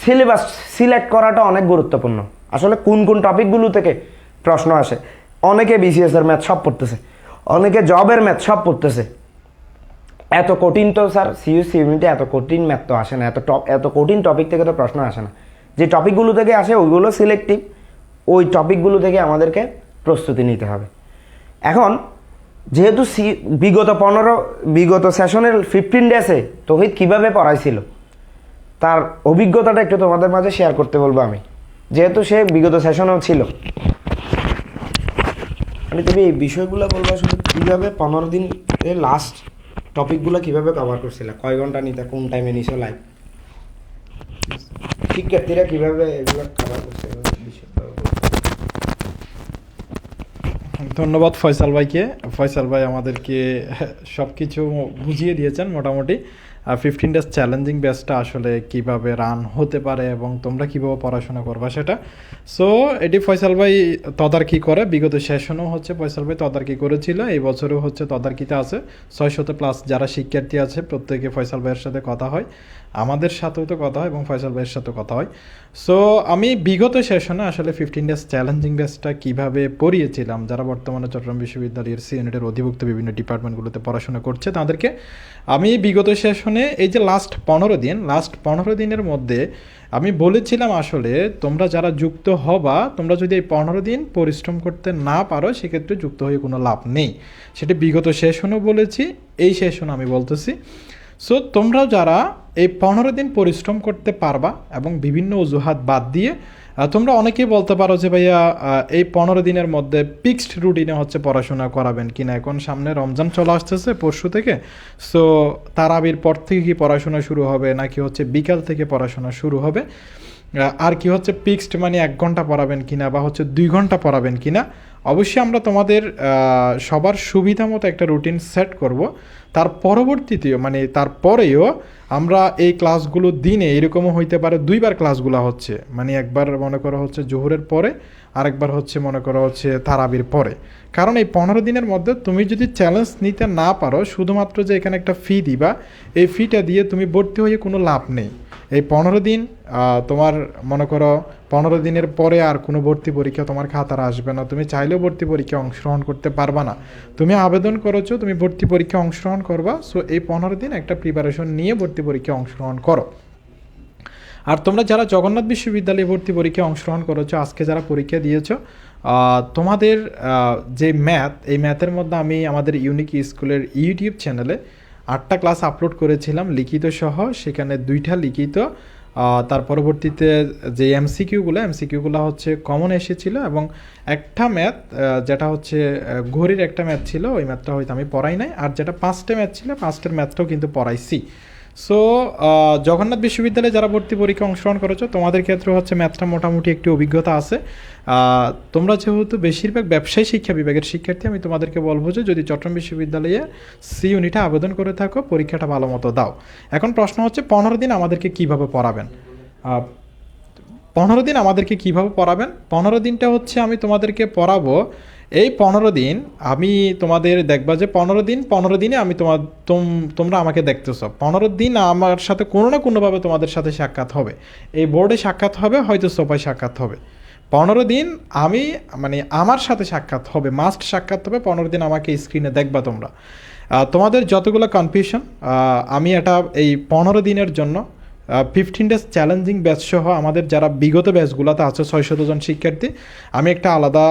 সিলেবাস সিলেক্ট করাটা অনেক গুরুত্বপূর্ণ। আসলে কোন কোন টপিকগুলো থেকে প্রশ্ন আসে। অনেকে বিসিএসের ম্যাথ সব পড়তেছে, অনেকে জবের ম্যাথ সব পড়তেছে। এত কঠিন তো স্যার সিইউসি ইউনিটে এত কঠিন ম্যাথ তো আসে না, এত কঠিন টপিক থেকে তো প্রশ্ন আসে না। যে টপিকগুলো থেকে আসে ওইগুলো সিলেক্টিভ, ওই টপিকগুলো থেকে আমাদেরকে প্রস্তুতি নিতে হবে। এখন যেহেতু বিগত সেশনের 15 ডেসে তৌহিদ কীভাবে পড়াইছিল তার অভিজ্ঞতাটা একটু তোমাদের মাঝে শেয়ার করতে বলবো আমি, যেহেতু সে বিগত সেশনেও ছিল। মানে তুমি এই বিষয়গুলো বলবো আসলে কীভাবে 15 দিন লাস্ট টপিকগুলো কীভাবে কভার করছিল, কয় ঘন্টা নিতে, কোন টাইমে নিছো লাইভ, শিক্ষার্থীরা কীভাবে এগুলো কভার করছে বিষয়টা। ধন্যবাদ ফয়সাল ভাইকে। ফয়সাল ভাই আমাদেরকে সব কিছু বুঝিয়ে দিয়েছেন মোটামুটি। 15 ডেজ চ্যালেঞ্জিং ব্যাচটা আসলে কিভাবে রান হতে পারে এবং তোমরা কিভাবে পড়াশোনা করবা সেটা। সো এটি ফয়সাল ভাই তদারকি করে, বিগত সেশনও হচ্ছে ফয়সাল ভাই তদারকি করেছিল, এই বছরও হচ্ছে তদারকিতে আছে। 600+ যারা শিক্ষার্থী আছে প্রত্যেকে ফয়সাল ভাইয়ের সাথে কথা হয়, আমাদের সাথেও তো কথা হয় এবং ফয়সাল ভাইয়ের সাথেও কথা হয়। সো আমি বিগত সেশনে আসলে 15 ডেজ চ্যালেঞ্জিং ব্যাচটা কীভাবে পড়িয়েছিলাম, যারা বর্তমানে চট্টগ্রাম বিশ্ববিদ্যালয়ের সি ইউনিটের অধিভুক্ত বিভিন্ন ডিপার্টমেন্টগুলোতে পড়াশোনা করছে তাদেরকে আমি বিগত সেশনে এই যে লাস্ট 15 দিনের মধ্যে আমি বলেছিলাম আসলে তোমরা যারা যুক্ত হবা, তোমরা যদি এই 15 দিন পরিশ্রম করতে না পারো সেক্ষেত্রে যুক্ত হয়ে কোনো লাভ নেই। সেটা বিগত সেশনও বলেছি, এই সেশন আমি বলতেছি। সো তোমরা যারা এই 15 দিন পরিশ্রম করতে পারবা এবং বিভিন্ন অজুহাত বাদ দিয়ে তোমরা অনেকেই বলতে পারো যে ভাইয়া এই 15 দিনের মধ্যে ফিক্সড রুটিনে হচ্ছে পড়াশোনা করাবেন কিনা, এখন সামনে রমজান চলে আসতেছে পরশু থেকে। সো তারাবির পর থেকে কি পড়াশোনা শুরু হবে নাকি হচ্ছে বিকাল থেকে পড়াশোনা শুরু হবে, আর কি হচ্ছে ফিক্সড মানে 1 ঘন্টা পড়াবেন কিনা বা হচ্ছে 2 ঘন্টা পড়াবেন কিনা। অবশ্যই আমরা তোমাদের সবার সুবিধা মতো একটা রুটিন সেট করব। তার পরবর্তীতেও মানে তারপরেও আমরা এই ক্লাসগুলো দিনে এরকমও হইতে পারে 2বার ক্লাসগুলো হচ্ছে, মানে একবার মনে করো হচ্ছে জোহরের পরে, আরেকবার হচ্ছে মনে করো হচ্ছে তারাবির পরে। কারণ এই 15 দিনের মধ্যে তুমি যদি চ্যালেঞ্জ নিতে না পারো, শুধুমাত্র যে এখানে একটা ফি দিবা, এই ফিটা দিয়ে তুমি ভর্তি হয়ে কোনো লাভ নেই। এই 15 দিন তোমার মনে করো 15 দিনের পরে আর কোনো ভর্তি পরীক্ষা তোমার খাতার আসবে না, তুমি চাইলেও ভর্তি পরীক্ষায় অংশগ্রহণ করতে পারবা না। তুমি আবেদন করেছো, তুমি ভর্তি পরীক্ষায় অংশগ্রহণ করবা, সো এই 15 দিন একটা প্রিপারেশন নিয়ে ভর্তি পরীক্ষায় অংশগ্রহণ করো। আর তোমরা যারা জগন্নাথ বিশ্ববিদ্যালয়ে ভর্তি পরীক্ষায় অংশগ্রহণ করেছো, আজকে যারা পরীক্ষা দিয়েছো, তোমাদের যে ম্যাথ, এই ম্যাথের মধ্যে আমি আমাদের ইউনিক স্কুলের ইউটিউব চ্যানেলে 8টা ক্লাস আপলোড করেছিলাম লিখিত সহ, সেখানে 2টা লিখিত, তার পরবর্তীতে যে এমসিকিউগুলো হচ্ছে কমন এসেছিল, এবং একটা ম্যাথ যেটা হচ্ছে ঘড়ির একটা ম্যাথ ছিল, ওই ম্যাথটা হয়তো আমি পড়াই নাই, আর যেটা 5টে ম্যাথ ছিল 5টের ম্যাথটাও কিন্তু পড়াইছি। সো জগন্নাথ বিশ্ববিদ্যালয়ে যারা ভর্তি পরীক্ষা অংশগ্রহণ করেছো, তোমাদের ক্ষেত্রে হচ্ছে ম্যাথটা মোটামুটি একটু অভিজ্ঞতা আছে। তোমরা যেহেতু বেশিরভাগ ব্যবসায়ী শিক্ষা বিভাগের শিক্ষার্থী, আমি তোমাদেরকে বলবো যে যদি চট্টগ্রাম বিশ্ববিদ্যালয়ে সি ইউনিটে আবেদন করে থাকো, পরীক্ষাটা ভালো মতো দাও। এখন প্রশ্ন হচ্ছে 15 দিন আমাদেরকে কীভাবে পড়াবেন। 15 দিন আমাদেরকে কীভাবে পড়াবেন, 15 দিনটা হচ্ছে আমি তোমাদেরকে পড়াবো। এই 15 দিন আমি তোমাদের দেখবা যে 15 দিনে আমি তোমরা আমাকে দেখতেছ, 15 দিন আমার সাথে কোনো না কোনোভাবে তোমাদের সাথে সাক্ষাৎ হবে। এই বোর্ডে সাক্ষাৎ হবে, হয়তো সোফায় সাক্ষাৎ হবে। 15 দিন আমি মানে আমার সাথে সাক্ষাৎ হবে, মাস্ট সাক্ষাৎ হবে। 15 দিন আমাকে স্ক্রিনে দেখবা তোমরা। তোমাদের যতগুলো কনফিউশন, আমি এটা এই 15 দিনের জন্য 15 ডেজ চ্যালেঞ্জিং ব্যাচ সহ আমাদের যারা বিগত ব্যাচগুলোতে আছে 600 জন শিক্ষার্থী, আমি একটা আলাদা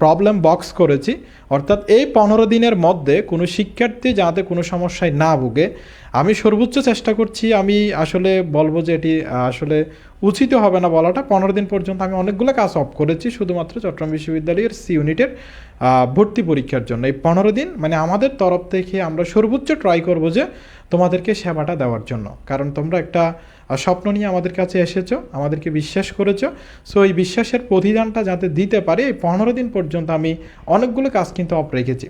প্রবলেম বক্স করেছি। অর্থাৎ এই 15 দিনের মধ্যে কোনো শিক্ষার্থী যাতে কোনো সমস্যায় না ভুগে, আমি সর্বোচ্চ চেষ্টা করছি। আমি আসলে বলবো যে এটি আসলে উচিত হবে না বলাটা, 15 দিন পর্যন্ত আমি অনেকগুলো কাজ অফ করেছি শুধুমাত্র চট্টগ্রাম বিশ্ববিদ্যালয়ের সি ইউনিটের ভর্তি পরীক্ষার জন্য। এই 15 দিন মানে আমাদের তরফ থেকে আমরা সর্বোচ্চ ট্রাই করব যে তোমাদেরকে সেবাটা দেওয়ার জন্য, কারণ তোমরা একটা স্বপ্ন নিয়ে আমাদের কাছে এসেছো, আমাদেরকে বিশ্বাস করেছো। সো এই বিশ্বাসের প্রতিদানটা যাতে দিতে পারি, এই 15 দিন পর্যন্ত আমি অনেকগুলো কাজ কিন্তু অফ রেখেছি।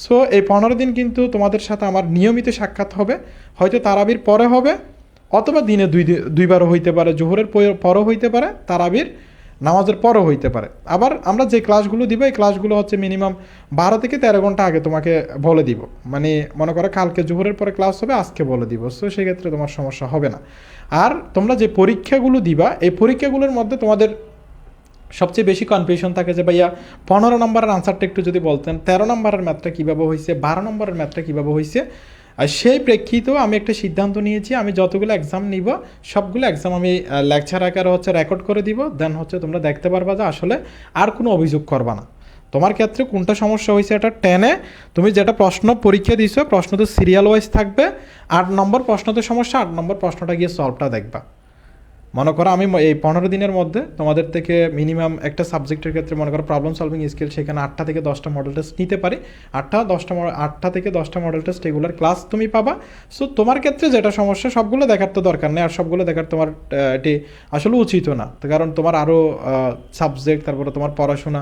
সো এই 15 দিন কিন্তু তোমাদের সাথে আমার নিয়মিত সাক্ষাৎ হবে, হয়তো তারাবির পরে হবে, অথবা দিনে দুইবারও হইতে পারে, জোহরের পরও হইতে পারে, তারাবির নামাজের পরও হইতে পারে। আবার আমরা যে ক্লাসগুলো দিব, এই ক্লাসগুলো হচ্ছে মিনিমাম 12 থেকে 13 ঘন্টা আগে তোমাকে বলে দিব। মানে মনে করো কালকে জোহরের পরে ক্লাস হবে, আজকে বলে দিব, সো সেক্ষেত্রে তোমার সমস্যা হবে না। আর তোমরা যে পরীক্ষাগুলো দিবা, এই পরীক্ষাগুলোর মধ্যে তোমাদের সবচেয়ে বেশি কনফিউশন থাকে যে ভাইয়া 15 নম্বরের আনসারটা একটু যদি বলতেন, 13 নম্বরের ম্যাথটা কীভাবে হয়েছে, 12 নম্বরের ম্যাথটা কীভাবে হয়েছে। আর সেই প্রেক্ষিতেও আমি একটা সিদ্ধান্ত নিয়েছি, আমি যতগুলো এক্সাম নিব সবগুলো এক্সাম আমি লেকচার আকারে হচ্ছে রেকর্ড করে দিব। দেন হচ্ছে তোমরা দেখতে পারবা যে আসলে আর কোনো অভিযোগ করবা না। তোমার ক্ষেত্রে কোনটা সমস্যা হয়েছে এটা টেনে, তুমি যেটা প্রশ্ন পরীক্ষা দিছো, প্রশ্ন তো সিরিয়াল ওয়াইজ থাকবে। 8 নম্বর প্রশ্নতে সমস্যা, 8 নম্বর প্রশ্নটা গিয়ে সলভটা দেখবা। মনে করো আমি এই 15 দিনের মধ্যে তোমাদের থেকে মিনিমাম একটা সাবজেক্টের ক্ষেত্রে মনে করো প্রবলেম সলভিং স্কিল, সেখানে 8টা থেকে 10টা মডেল টেস্ট নিতে পারি। 8টা থেকে 10টা মডেল টেস্ট এগুলোর ক্লাস তুমি পাবা। সো তোমার ক্ষেত্রে যেটা সমস্যা সবগুলো দেখার তো দরকার নেই, আর সবগুলো দেখার তোমার এটি আসলে উচিতও না, কারণ তোমার আরও সাবজেক্ট, তারপরে তোমার পড়াশোনা।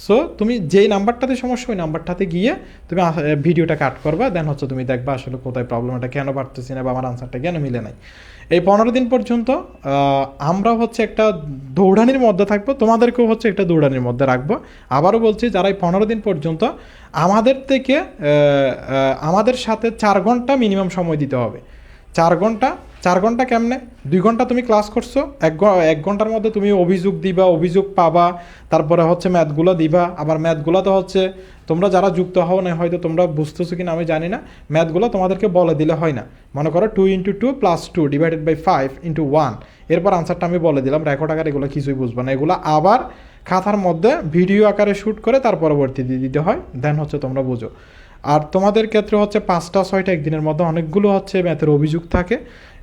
সো তুমি যেই নাম্বারটাতে সমস্যা, ওই নাম্বারটাতে গিয়ে তুমি ভিডিওটা কাট করবা, দেন হচ্ছে তুমি দেখবা আসলে কোথায় প্রবলেমটা কেন পারতেছি না বা আমার আনসারটা কেন মিলে নাই। এই 15 দিন পর্যন্ত আমরা হচ্ছে একটা দৌড়ানির মধ্যে থাকবো, তোমাদেরকেও হচ্ছে একটা দৌড়ানির মধ্যে রাখবো। আবারও বলছি, যারা এই 15 দিন পর্যন্ত আমাদের থেকে আমাদের সাথে 4 ঘন্টা মিনিমাম সময় দিতে হবে। 4 ঘন্টা কেমনে? 2 ঘন্টা তুমি ক্লাস করছো, 1 ঘন্টার মধ্যে তুমি অভিযোগ দিবা, অভিযোগ পাবা, তারপরে হচ্ছে ম্যাথগুলো দিবা। আবার ম্যাথগুলো তো হচ্ছে তোমরা যারা যুক্ত হও না, হয়তো তোমরা বুঝতেছো কিনা আমি জানি না, ম্যাথগুলো তোমাদেরকে বলে দিলে হয় না। মনে করো 2 × 2 + 2 / 5 × 1, এরপর আনসারটা আমি বলে দিলাম, রেকর্ড আকারে এগুলো কিছুই বুঝবে না। এগুলো আবার খাতার মধ্যে ভিডিও আকারে শ্যুট করে তার পরবর্তী দিতে হয়, দেন হচ্ছে তোমরা বুঝো। আর তোমাদের ক্ষেত্রে হচ্ছে 5টা 6টা একদিনের মধ্যে অনেকগুলো হচ্ছে ম্যাথের অভিযোগ থাকে।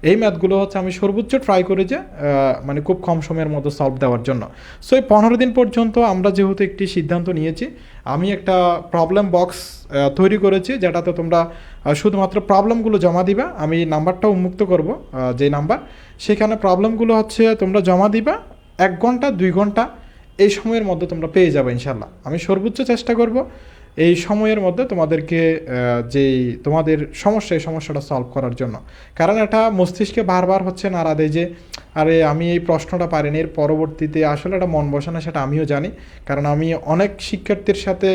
এই ম্যাথগুলো হচ্ছে আমি সর্বোচ্চ ট্রাই করি যে মানে খুব কম সময়ের মধ্যে সলভ দেওয়ার জন্য। সো এই 15 দিন পর্যন্ত আমরা যেহেতু একটি সিদ্ধান্ত নিয়েছি, আমি একটা প্রবলেম বক্স তৈরি করেছি, যেটাতে তোমরা শুধুমাত্র প্রবলেমগুলো জমা দিবা। আমি নাম্বারটা উন্মুক্ত করব, যে নাম্বার, সেখানে প্রবলেমগুলো হচ্ছে তোমরা জমা দিবা। 1 ঘন্টা 2 ঘন্টা এই সময়ের মধ্যে তোমরা পেয়ে যাবে ইনশাল্লাহ। আমি সর্বোচ্চ চেষ্টা করব এই সময়ের মধ্যে তোমাদেরকে যেই তোমাদের সমস্যা, এই সমস্যাটা সলভ করার জন্য। কারণ এটা মস্তিষ্কে বারবার হচ্ছে নাড়া দেয় যে আরে আমি এই প্রশ্নটা পারিনি, এর পরবর্তীতে আসলে এটা মন বসে না, সেটা আমিও জানি। কারণ আমি অনেক শিক্ষার্থীর সাথে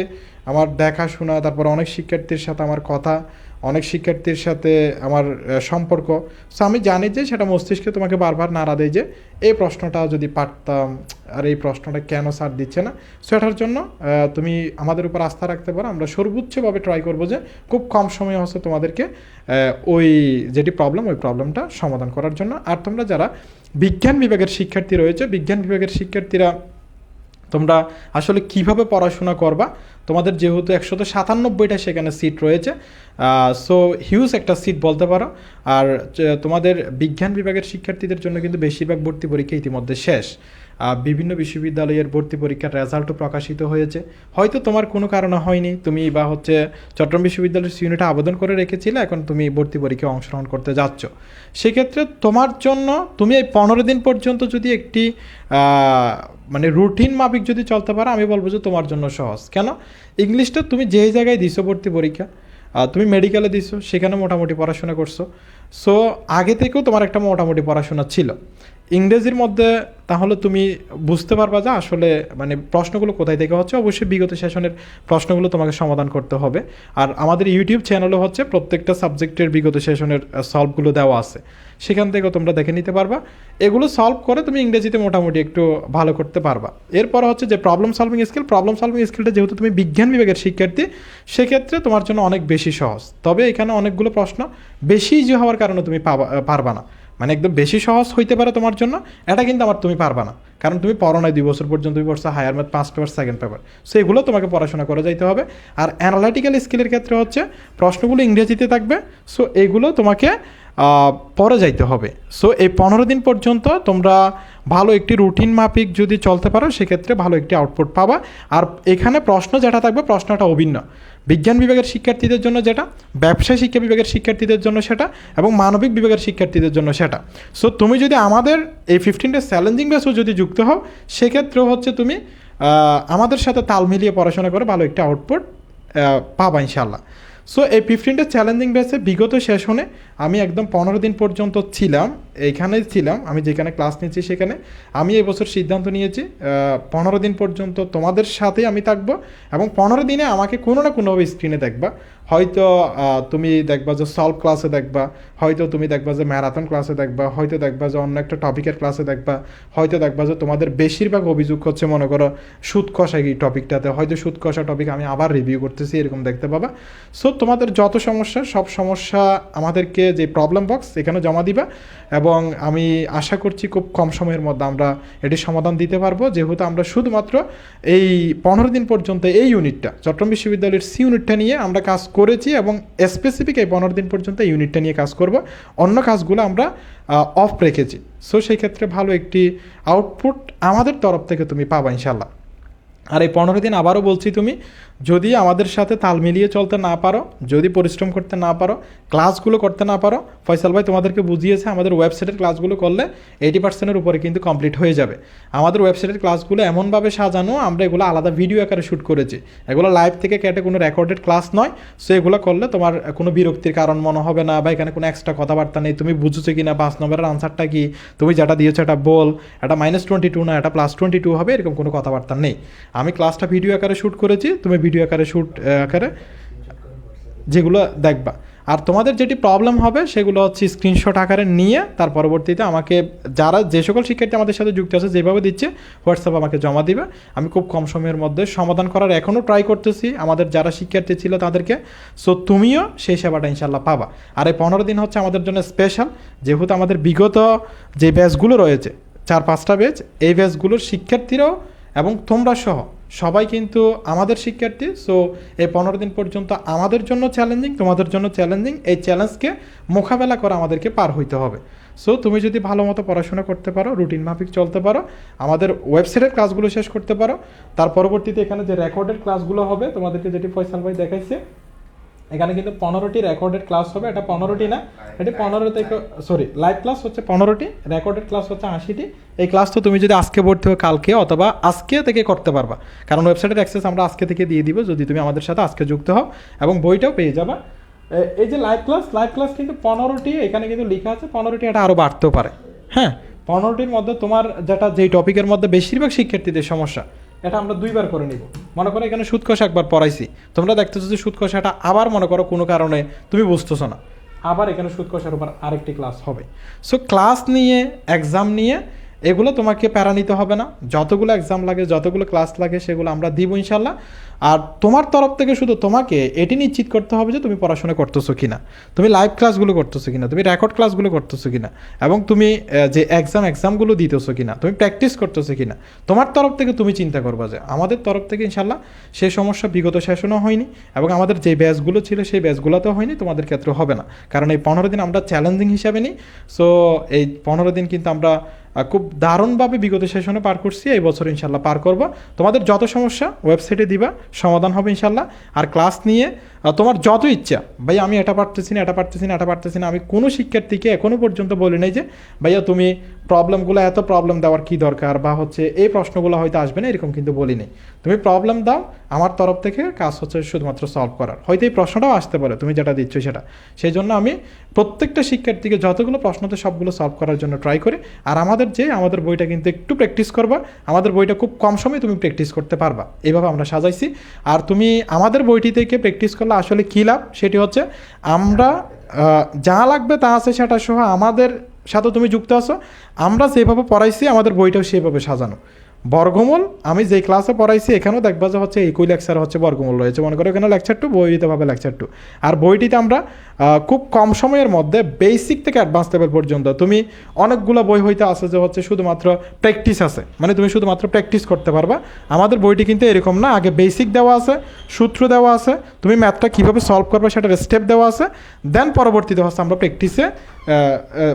আমার দেখাশোনা, তারপর অনেক শিক্ষার্থীর সাথে আমার কথা, অনেক শিক্ষার্থীর সাথে আমার সম্পর্ক। সো আমি জানি যে সেটা মস্তিষ্কে তোমাকে বারবার নাড়া দেয় যে এই প্রশ্নটা যদি পারতাম, আর এই প্রশ্নটা কেন স্যার দিচ্ছে না। সো এটার জন্য তুমি আমাদের উপর আস্থা রাখতে পারো। আমরা সর্বোচ্চভাবে ট্রাই করবো যে খুব কম সময়ে হচ্ছে তোমাদেরকে ওই যেটি প্রবলেম, ওই প্রবলেমটা সমাধান করার জন্য। আর তোমরা যারা বিজ্ঞান বিভাগের শিক্ষার্থী রয়েছে, বিজ্ঞান বিভাগের শিক্ষার্থীরা তোমরা আসলে কিভাবে পড়াশোনা করবা, তোমাদের যেহেতু 197টা সেখানে সিট রয়েছে, সো হিউজ একটা সিট বলতে পারো। আর তোমাদের বিজ্ঞান বিভাগের শিক্ষার্থীদের জন্য কিন্তু বেশিরভাগ ভর্তি পরীক্ষা ইতিমধ্যে শেষ। বিভিন্ন বিশ্ববিদ্যালয়ের ভর্তি পরীক্ষার রেজাল্টও প্রকাশিত হয়েছে। হয়তো তোমার কোনো কারণে হয়নি, তুমি বা হচ্ছে চট্টগ্রাম বিশ্ববিদ্যালয়ের ইউনিটে আবেদন করে রেখেছিলে, এখন তুমি ভর্তি পরীক্ষায় অংশগ্রহণ করতে যাচ্ছ। সেক্ষেত্রে তোমার জন্য তুমি এই 15 দিন পর্যন্ত যদি একটি মানে রুটিন মাফিক যদি চলতে পারো, আমি বলবো যে তোমার জন্য সহজ। কেন? ইংলিশটা তুমি যেই জায়গায় দিছো ভর্তি পরীক্ষা, তুমি মেডিকেলে দিছো, সেখানে মোটামুটি পড়াশোনা করছো। সো আগে থেকেও তোমার একটা মোটামুটি পড়াশোনা ছিল। ইংরেজির মধ্যে তাহলে তুমি বুঝতে পারবা যে আসলে মানে প্রশ্নগুলো কোথায় থেকে হচ্ছে। অবশ্যই বিগত সেশনের প্রশ্নগুলো তোমাকে সমাধান করতে হবে। আর আমাদের ইউটিউব চ্যানেলও হচ্ছে প্রত্যেকটা সাবজেক্টের বিগত সেশনের সলভগুলো দেওয়া আছে, সেখান থেকেও তোমরা দেখে নিতে পারবা। এগুলো সলভ করে তুমি ইংরেজিতে মোটামুটি একটু ভালো করতে পারবা। এরপর হচ্ছে যে প্রবলেম সলভিং স্কিলটা যেহেতু তুমি বিজ্ঞান বিভাগের শিক্ষার্থী, সেক্ষেত্রে তোমার জন্য অনেক বেশি সহজ। তবে এখানে অনেকগুলো প্রশ্ন বেশি ইজি হওয়ার কারণে তুমি পারবা না, মানে একদম বেশি সহজ হইতে পারে তোমার জন্য, এটা কিন্তু আবার তুমি পারবা না। কারণ তুমি পড়ো নাই 2 বছর পর্যন্ত, তুমি পড়ছো higher math 5 paper, second paper. So এগুলো তোমাকে পড়াশোনা করে যাইতে হবে। আর অ্যানালাইটিক্যাল স্কিলের ক্ষেত্রে হচ্ছে প্রশ্নগুলো ইংরেজিতে থাকবে, সো এগুলো তোমাকে পরে যাইতে হবে। সো এই 15 দিন পর্যন্ত তোমরা ভালো একটি রুটিন মাফিক যদি চলতে পারো, সেক্ষেত্রে ভালো একটি আউটপুট পাবা। আর এখানে প্রশ্ন যেটা থাকবে, প্রশ্নটা অভিন্ন। বিজ্ঞান বিভাগের শিক্ষার্থীদের জন্য যেটা, ব্যবসায় শিক্ষা বিভাগের শিক্ষার্থীদের জন্য সেটা, এবং মানবিক বিভাগের শিক্ষার্থীদের জন্য সেটা। সো তুমি যদি আমাদের এই 15 ডে চ্যালেঞ্জিং ব্যাচও যদি যুক্ত হও, সেক্ষেত্রেও হচ্ছে তুমি আমাদের সাথে তাল মিলিয়ে পড়াশোনা করে ভালো একটা আউটপুট পাবা ইনশাল্লাহ। সো এই 15 ডে চ্যালেঞ্জিং ব্যাচে বিগত সেশনে আমি একদম 15 দিন পর্যন্ত ছিলাম, এইখানেই ছিলাম। আমি যেখানে ক্লাস নিচ্ছি সেখানে আমি এই বছর সিদ্ধান্ত নিয়েছি 15 দিন পর্যন্ত তোমাদের সাথেই আমি থাকবো, এবং 15 দিনে আমাকে কোনো না কোনোভাবে স্ক্রিনে দেখবা। হয়তো তুমি দেখবা যে সলভ ক্লাসে দেখবা, হয়তো তুমি দেখবা যে ম্যারাথন ক্লাসে দেখবা, হয়তো দেখবা যে অন্য একটা টপিকের ক্লাসে দেখবা, হয়তো দেখবা যে তোমাদের বেশিরভাগ অভিযোগ হচ্ছে মনে করো সুদ কষা এই টপিকটাতে, হয়তো সুদ কষা টপিক আমি আবার রিভিউ করতেছি, এরকম দেখতে পাবা। সো তোমাদের যত সমস্যা, সব সমস্যা আমাদেরকে যে প্রবলেম বক্স এখানে জমা দিবা, এবং আমি আশা করছি খুব কম সময়ের মধ্যে আমরা এটির সমাধান দিতে পারবো। যেহেতু আমরা শুধুমাত্র এই 15 দিন পর্যন্ত এই ইউনিটটা, চট্টগ্রাম বিশ্ববিদ্যালয়ের সি ইউনিটটা নিয়ে আমরা কাজ করেছি, এবং স্পেসিফিক এই 15 দিন পর্যন্ত এই ইউনিটটা নিয়ে কাজ করব। অন্য কাজগুলো আমরা অফ রেখেছি। সো সেই ক্ষেত্রে ভালো একটি আউটপুট আমাদের তরফ থেকে তুমি পাবা ইনশাল্লাহ। আর এই 15 দিন আবারও বলছি, তুমি যদি আমাদের সাথে তাল মিলিয়ে চলতে না পারো, যদি পরিশ্রম করতে না পারো, ক্লাসগুলো করতে না পারো, ফয়সাল ভাই তোমাদেরকে বুঝিয়েছে আমাদের ওয়েবসাইটের ক্লাসগুলো করলে 80%-এর উপরে কিন্তু কমপ্লিট হয়ে যাবে। আমাদের ওয়েবসাইটের ক্লাসগুলো এমনভাবে সাজানো, আমরা এগুলো আলাদা ভিডিও আকারে শ্যুট করেছি, এগুলো লাইভ থেকে কেটে কোনো রেকর্ডেড ক্লাস নয়। সো এগুলো করলে তোমার কোনো বিরক্তির কারণ মনে হবে না, বা এখানে কোনো এক্সট্রা কথাবার্তা নেই, তুমি বুঝেছো কি না, 5 নম্বরের আনসারটা কি, তুমি যেটা দিয়েছো এটা বল, এটা -22 না এটা +22 হবে, এরকম কোনো কথাবার্তা নেই। আমি ক্লাসটা ভিডিও আকারে শ্যুট করেছি, তুমি ভিডিও আকারে আকারে যেগুলো দেখবা। আর তোমাদের যেটি প্রবলেম হবে সেগুলো হচ্ছে স্ক্রিনশট আকারে নিয়ে তার পরবর্তীতে আমাকে, যারা যে সকল শিক্ষার্থী আমাদের সাথে যুক্ত আছে যেভাবে দিচ্ছে, হোয়াটসঅ্যাপে আমাকে জমা দিবে। আমি খুব কম সময়ের মধ্যে সমাধান করার এখনও ট্রাই করতেছি আমাদের যারা শিক্ষার্থী ছিল তাদেরকে। সো তুমিও সেই সেবাটা ইনশাল্লাহ পাবা। আর এই 15 দিন হচ্ছে আমাদের জন্য স্পেশাল, যেহেতু আমাদের বিগত যে ব্যাচগুলো রয়েছে 4-5টা ব্যাচ, এই ব্যাচগুলোর শিক্ষার্থীরাও এবং তোমরা সহ সবাই কিন্তু আমাদের শিক্ষার্থী। সো এই 15 দিন পর্যন্ত আমাদের জন্য চ্যালেঞ্জিং, তোমাদের জন্য চ্যালেঞ্জিং। এই চ্যালেঞ্জকে মোকাবেলা করে আমাদেরকে পার হইতে হবে। সো তুমি যদি ভালো মতো পড়াশোনা করতে পারো, রুটিন মাফিক চলতে পারো, আমাদের ওয়েবসাইটের ক্লাসগুলো শেষ করতে পারো, তার পরবর্তীতে এখানে যে রেকর্ডেড ক্লাসগুলো হবে তোমাদেরকে যেটি ফয়সাল ভাই দেখাইছে, এখানে কিন্তু 15টি রেকর্ডেড ক্লাস হবে। এটা 15টি না, এটি 15 থেকে লাইভ ক্লাস হচ্ছে 15টি, রেকর্ডেড ক্লাস হচ্ছে 80টি। এই ক্লাস তো তুমি যদি আজকে ভর্তি হও কালকে অথবা আজকে থেকে করতে পারবা, কারণ ওয়েবসাইটের অ্যাক্সেস আমরা আজকে থেকে দিয়ে দিব যদি তুমি আমাদের সাথে আজকে যুক্ত হও, এবং বইটাও পেয়ে যাবা। এই যে লাইভ ক্লাস কিন্তু 15টি, এখানে কিন্তু লেখা আছে 15টি, এটা আরও বাড়তেও পারে। হ্যাঁ, 15টির মধ্যে তোমার যেই টপিকের মধ্যে বেশিরভাগ শিক্ষার্থীদের সমস্যা, এটা আমরা 2বার করে নিব। মনে করো এখানে সুদ কষা একবার পড়াইছি, তোমরা দেখতেছো যে সুদ কষাটা আবার মনে করো কোনো কারণে তুমি বুঝতেছো না, আবার এখানে সুদ কষার উপর আরেকটি ক্লাস হবে। সো ক্লাস নিয়ে, এক্সাম নিয়ে এগুলো তোমাকে প্যারা নিতে হবে না। যতগুলো এক্সাম লাগে, যতগুলো ক্লাস লাগে সেগুলো আমরা দিব ইনশাল্লাহ। আর তোমার তরফ থেকে শুধু তোমাকে এটি নিশ্চিত করতে হবে যে তুমি পড়াশোনা করতেছো কিনা, তুমি লাইভ ক্লাসগুলো করতেছো কিনা, তুমি রেকর্ড ক্লাসগুলো করতেছো কিনা, এবং তুমি যে এক্সামগুলো দিতেছো কিনা, তুমি প্র্যাকটিস করতেছো কিনা। তোমার তরফ থেকে তুমি চিন্তা করবা। যে আমাদের তরফ থেকে ইনশাল্লাহ সেই সমস্যা বিগত সেশনও হয়নি, এবং আমাদের যে ব্যাচগুলো ছিল সেই ব্যাচগুলোতেও হয়নি, তোমাদের ক্ষেত্রে হবে না। কারণ এই 15 দিন আমরা চ্যালেঞ্জিং হিসাবে নিই। সো এই 15 দিন কিন্তু আমরা খুব দারুণভাবে বিগত সেশনে পার করছি, এই বছর ইনশাল্লাহ পার করব। তোমাদের যত সমস্যা ওয়েবসাইটে দিবা, সমাধান হবে ইনশাল্লাহ। আর ক্লাস নিয়ে তোমার যত ইচ্ছা, ভাই আমি এটা পারতেছি না, এটা পারতেছি না, এটা পারতেছি না, আমি কোনো শিক্ষার্থীকে এখনও পর্যন্ত বলি নাই যে ভাইয়া তুমি প্রবলেমগুলো এত প্রবলেম দেওয়ার কী দরকার, বা হচ্ছে এই প্রশ্নগুলো হয়তো আসবে না, এরকম কিন্তু বলি নাই। তুমি প্রবলেম দাও, আমার তরফ থেকে কাজ হচ্ছে শুধুমাত্র সলভ করার। হয়তো এই প্রশ্নটাও আসতে পারে তুমি যেটা দিচ্ছ সেটা, সেই জন্য আমি প্রত্যেকটা শিক্ষার্থীকে যতগুলো প্রশ্নতে সবগুলো সলভ করার জন্য ট্রাই করি। আর আমাদের বইটা কিন্তু একটু প্র্যাকটিস করবা, আমাদের বইটা খুব কম সময়ে তুমি প্র্যাকটিস করতে পারবা, এইভাবে আমরা সাজাইছি। আর তুমি আমাদের বইটি থেকে প্র্যাকটিস করলে আসলে কী লাভ, সেটি হচ্ছে আমরা যা লাগবে তা আছে সেটা সহ আমাদের সাথে তুমি যুক্ত আছো। আমরা যেভাবে পড়াইছি আমাদের বইটাও সেভাবে সাজানো। বর্গমূল আমি যেই ক্লাসে পড়াইছি এখানেও দেখবা যে হচ্ছে একই লেকচার হচ্ছে বর্গমূল রয়েছে, মনে করো এখানে লেকচার 2, বইটিতে পাবে লেকচার 2। আর বইটিতে আমরা খুব কম সময়ের মধ্যে বেসিক থেকে অ্যাডভান্স লেভেল পর্যন্ত, তুমি অনেকগুলো বই হইতে আছে যে হচ্ছে শুধুমাত্র প্র্যাকটিস আছে, মানে তুমি শুধুমাত্র প্র্যাকটিস করতে পারবা। আমাদের বইটি কিন্তু এরকম না, আগে বেসিক দেওয়া আছে, সূত্র দেওয়া আছে, তুমি ম্যাথটা কীভাবে সলভ করবে সেটার স্টেপ দেওয়া আছে, দেন পরবর্তীতে হচ্ছে আমরা প্র্যাকটিসে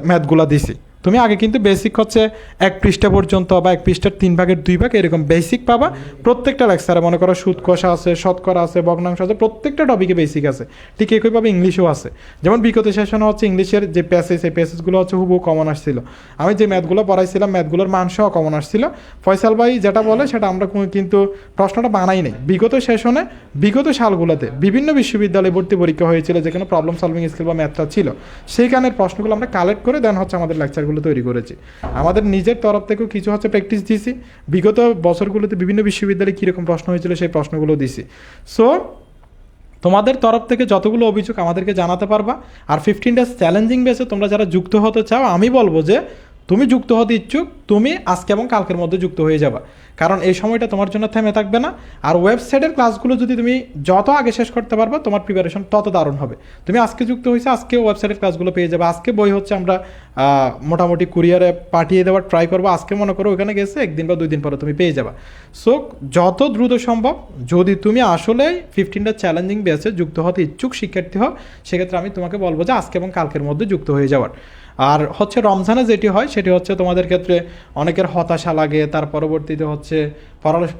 ম্যাথগুলো দিছি। তুমি আগে কিন্তু বেসিক হচ্ছে 1 পৃষ্ঠা পর্যন্ত বা 1 পৃষ্ঠার 3 ভাগের 2 ভাগ এরকম বেসিক পাবা প্রত্যেকটা লেকচারে। মনে করো সুদ কষা আছে, শতকরা আছে, ভগ্নাংশ আছে, প্রত্যেকটা টপিকে বেসিক আছে। ঠিক একইভাবে ইংলিশও আছে। যেমন বিগত সেশনে হচ্ছে ইংলিশের যে প্যাসেজ, এই প্যাসেজগুলো হচ্ছে হুবহু কমন আসছিল। আমি যে ম্যাথগুলো পড়াইছিলাম ম্যাথগুলোর মানসহ কমন আসছিল। ফয়সাল ভাই যেটা বলে সেটা আমরা কিন্তু প্রশ্নটা বানাই নাই। বিগত সেশনে বিগত সালগুলোতে বিভিন্ন বিশ্ববিদ্যালয়ে ভর্তি পরীক্ষা হয়েছিল যেখানে প্রবলেম সলভিং স্কিল বা ম্যাথটা ছিল, সেইখানের প্রশ্নগুলো আমরা কালেক্ট করে দেন হচ্ছে আমাদের লেকচারগুলো তৈরি করেছি। আমাদের নিজের তরফ থেকেও কিছু হচ্ছে প্র্যাকটিস দিয়েছি। বিগত বছরগুলোতে বিভিন্ন বিশ্ববিদ্যালয়ে কীরকম প্রশ্ন হয়েছিল সেই প্রশ্নগুলো দিছি। সো তোমাদের তরফ থেকে যতগুলো অভিযোগ আমাদেরকে জানাতে পারবা। আর 15 ডেজ চ্যালেঞ্জিং বেসে তোমরা যারা যুক্ত হতে চাও, আমি বলবো যে তুমি যুক্ত হতে ইচ্ছুক, তুমি আজকে এবং কালকের মধ্যে যুক্ত হয়ে যাবা, কারণ এই সময়টা তোমার জন্য থেমে থাকবে না। আর ওয়েবসাইটের ক্লাসগুলো যদি তুমি যত আগে শেষ করতে পারবা, তোমার প্রিপারেশন তত দারুণ হবে। তুমি আজকে যুক্ত হয়েছে, আজকে ওয়েবসাইটের ক্লাসগুলো পেয়ে যাবে। আজকে বই হচ্ছে আমরা মোটামুটি কুরিয়ারে পাঠিয়ে দেওয়ার ট্রাই করবো। আজকে মনে করো ওখানে গেছে 1 দিন বা 2 দিন পরে তুমি পেয়ে যাবা। সো যত দ্রুত সম্ভব যদি তুমি আসলেই 15টা চ্যালেঞ্জিং বেসে যুক্ত হতে ইচ্ছুক শিক্ষার্থী হও, সেক্ষেত্রে আমি তোমাকে বলবো যে আজকে এবং কালকের মধ্যে যুক্ত হয়ে যাওয়ার। আর হচ্ছে রমজানে যেটি হয় সেটি হচ্ছে তোমাদের ক্ষেত্রে অনেকের হতাশা লাগে, তার পরবর্তীতে হচ্ছে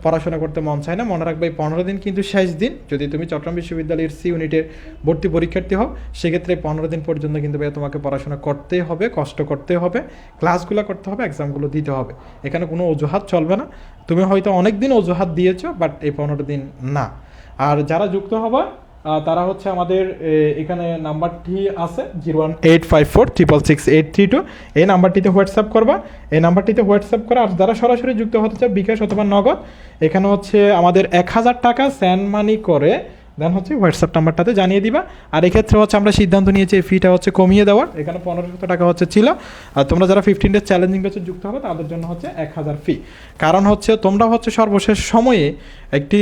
পড়াশোনা করতে মন চায় না। মনে রাখবে এই 15 দিন কিন্তু শেষ দিন। যদি তুমি চট্টগ্রাম বিশ্ববিদ্যালয়ের সি ইউনিটের ভর্তি পরীক্ষার্থী হও, সেক্ষেত্রে 15 দিন পর্যন্ত কিন্তু তোমাকে পড়াশোনা করতেই হবে, কষ্ট করতে হবে, ক্লাসগুলো করতে হবে, এক্সামগুলো দিতে হবে। এখানে কোনো অজুহাত চলবে না। তুমি হয়তো অনেক দিন অজুহাত দিয়েছো, বাট এই 15 দিন না। আর যারা যুক্ত হবা তারা হচ্ছে আমাদের এখানে নাম্বারটি আছে 01854666832, এই নাম্বারটিতে হোয়াটসঅ্যাপ করবা। এই নাম্বারটিতে হোয়াটসঅ্যাপ করা। আর যারা সরাসরি যুক্ত হতে চাও বিকাশ অথবা নগদ, এখানে হচ্ছে আমাদের 1000 টাকা সেন্ড মানি করে দেন হচ্ছে হোয়াটসঅ্যাপ নাম্বারটাতে জানিয়ে দিবা। আর এক্ষেত্রে হচ্ছে আমরা সিদ্ধান্ত নিয়েছি এই ফিটা হচ্ছে কমিয়ে দেওয়ার। এখানে 1500 টাকা হচ্ছে ছিল। আর তোমরা যারা 15 ডেজ চ্যালেঞ্জিং ব্যাচে যুক্ত হবে তাদের জন্য হচ্ছে 1000 ফি। কারণ হচ্ছে তোমরা হচ্ছে সর্বশেষ সময়ে একটি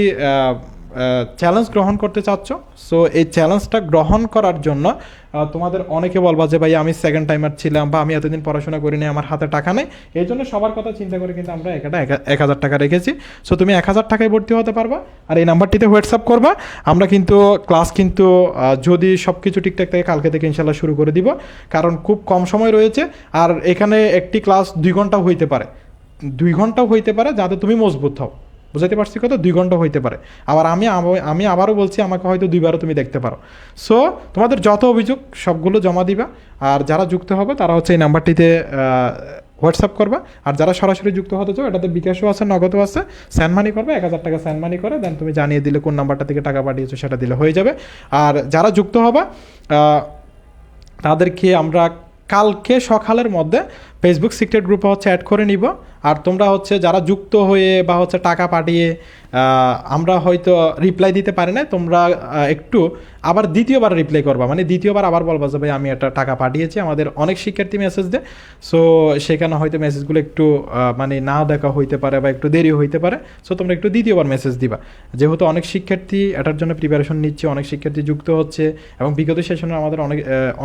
চ্যালেঞ্জ গ্রহণ করতে চাচ্ছ, সো এই চ্যালেঞ্জটা গ্রহণ করার জন্য তোমাদের অনেকে বলবা যে ভাই আমি সেকেন্ড টাইমার ছিলাম বা আমি এতদিন পড়াশোনা করিনি, আমার হাতে টাকা নেই, এই জন্য সবার কথা চিন্তা করে কিন্তু আমরা একটা 1000 টাকা রেখেছি। সো তুমি 1000 টাকায় ভর্তি হতে পারবা, আর এই নাম্বারটিতে হোয়াটসঅ্যাপ করবা। আমরা কিন্তু ক্লাস কিন্তু যদি সব কিছু ঠিকঠাক থাকে কালকে থেকে ইনশাল্লাহ শুরু করে দিব, কারণ খুব কম সময় রয়েছে। আর এখানে একটি ক্লাস 2 ঘন্টাও হইতে পারে, 2 ঘন্টাও হইতে পারে, যাতে তুমি মজবুত হও। বুঝাইতে পারছি কত? 2 ঘন্টা হইতে পারে। আবার আমি আবারও বলছি, আমাকে হয়তো 2বারও তুমি দেখতে পারো। সো তোমাদের যত অভিযোগ সবগুলো জমা দিবা, আর যারা যুক্ত হবে তারা হচ্ছে এই নাম্বারটিতে হোয়াটসঅ্যাপ করবা। আর যারা সরাসরি যুক্ত হতে চাও, এটাতে বিকাশও আছে, নগদও আছে, স্যান্ড মানি করবে, 1000 টাকা স্যান্ড মানি করে দেন তুমি জানিয়ে দিলে কোন নাম্বারটা থেকে টাকা পাঠিয়েছো, সেটা দিলে হয়ে যাবে। আর যারা যুক্ত হবে তাদেরকে আমরা কালকে সকালের মধ্যে ফেসবুক সিক্রেট গ্রুপে হচ্ছে অ্যাড করে নিব। আর তোমরা হচ্ছে যারা যুক্ত হয়ে বা হচ্ছে টাকা পাঠিয়ে আমরা হয়তো রিপ্লাই দিতে পারি না, তোমরা একটু আবার দ্বিতীয়বার রিপ্লাই করবা, মানে দ্বিতীয়বার আবার বলবা যে ভাই আমি একটা টাকা পাঠিয়েছি। আমাদের অনেক শিক্ষার্থী মেসেজ দেয়, সো সেখানে হয়তো মেসেজগুলো একটু মানে না দেখা হইতে পারে বা একটু দেরি হইতে পারে। সো তোমরা একটু দ্বিতীয়বার মেসেজ দিবা, যেহেতু অনেক শিক্ষার্থী এটার জন্য প্রিপারেশন নিচ্ছে, অনেক শিক্ষার্থী যুক্ত হচ্ছে, এবং বিগত সেশনে আমাদের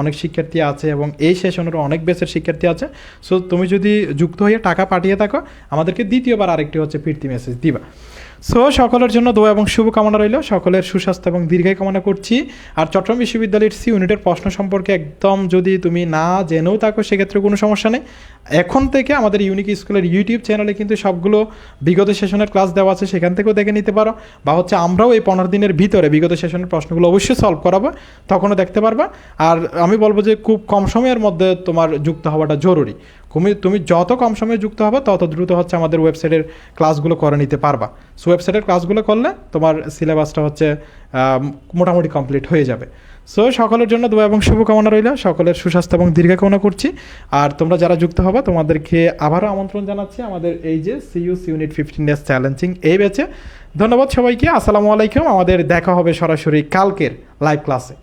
অনেক শিক্ষার্থী আছে, এবং এই সেশনেরও অনেক বেসের শিক্ষার্থী আছে। সো তুমি যদি যুক্ত হয়ে টাকা পাঠিয়ে থাকো, আমাদেরকে দ্বিতীয়বার আরেকটি হচ্ছে ফিরতি মেসেজ দিবা। সো সকলের জন্য দোয়া এবং শুভকামনা রইল, সকলের সুস্বাস্থ্য এবং দীর্ঘায়ু কামনা করছি। আর চট্টগ্রাম বিশ্ববিদ্যালয়ের সি ইউনিটের প্রশ্ন সম্পর্কে একদম যদি তুমি না জেনেও থাকো, সেক্ষেত্রে কোনো সমস্যা নেই। এখন থেকে আমাদের ইউনিক স্কুলের ইউটিউব চ্যানেলে কিন্তু সবগুলো বিগত সেশনের ক্লাস দেওয়া আছে, সেখান থেকেও দেখে নিতে পারো। বা হচ্ছে আমরাও এই 15 দিনের ভিতরে বিগত সেশনের প্রশ্নগুলো অবশ্যই সলভ করাবো, তখনও দেখতে পারবা। আর আমি বলবো যে খুব কম সময়ের মধ্যে তোমার যুক্ত হওয়াটা জরুরি। তুমি যত কম সময়ে যুক্ত হবে তত দ্রুত হচ্ছে আমাদের ওয়েবসাইটের ক্লাসগুলো করে নিতে পারবা। সো ওয়েবসাইটের ক্লাসগুলো করলে তোমার সিলেবাসটা হচ্ছে মোটামুটি কমপ্লিট হয়ে যাবে। সো সকলের জন্য দোয়া এবং শুভকামনা রইল, সকলের সুস্বাস্থ্য এবং দীর্ঘায়ু কামনা করছি। আর তোমরা যারা যুক্ত হবে তোমাদেরকে আবারও আমন্ত্রণ জানাচ্ছি আমাদের এই যে সিইউস ইউনিট 15 ডেজ চ্যালেঞ্জিং এই ব্যাচে। ধন্যবাদ সবাইকে, আসসালামু আলাইকুম। আমাদের দেখা হবে সরাসরি কালকের লাইভ ক্লাসে।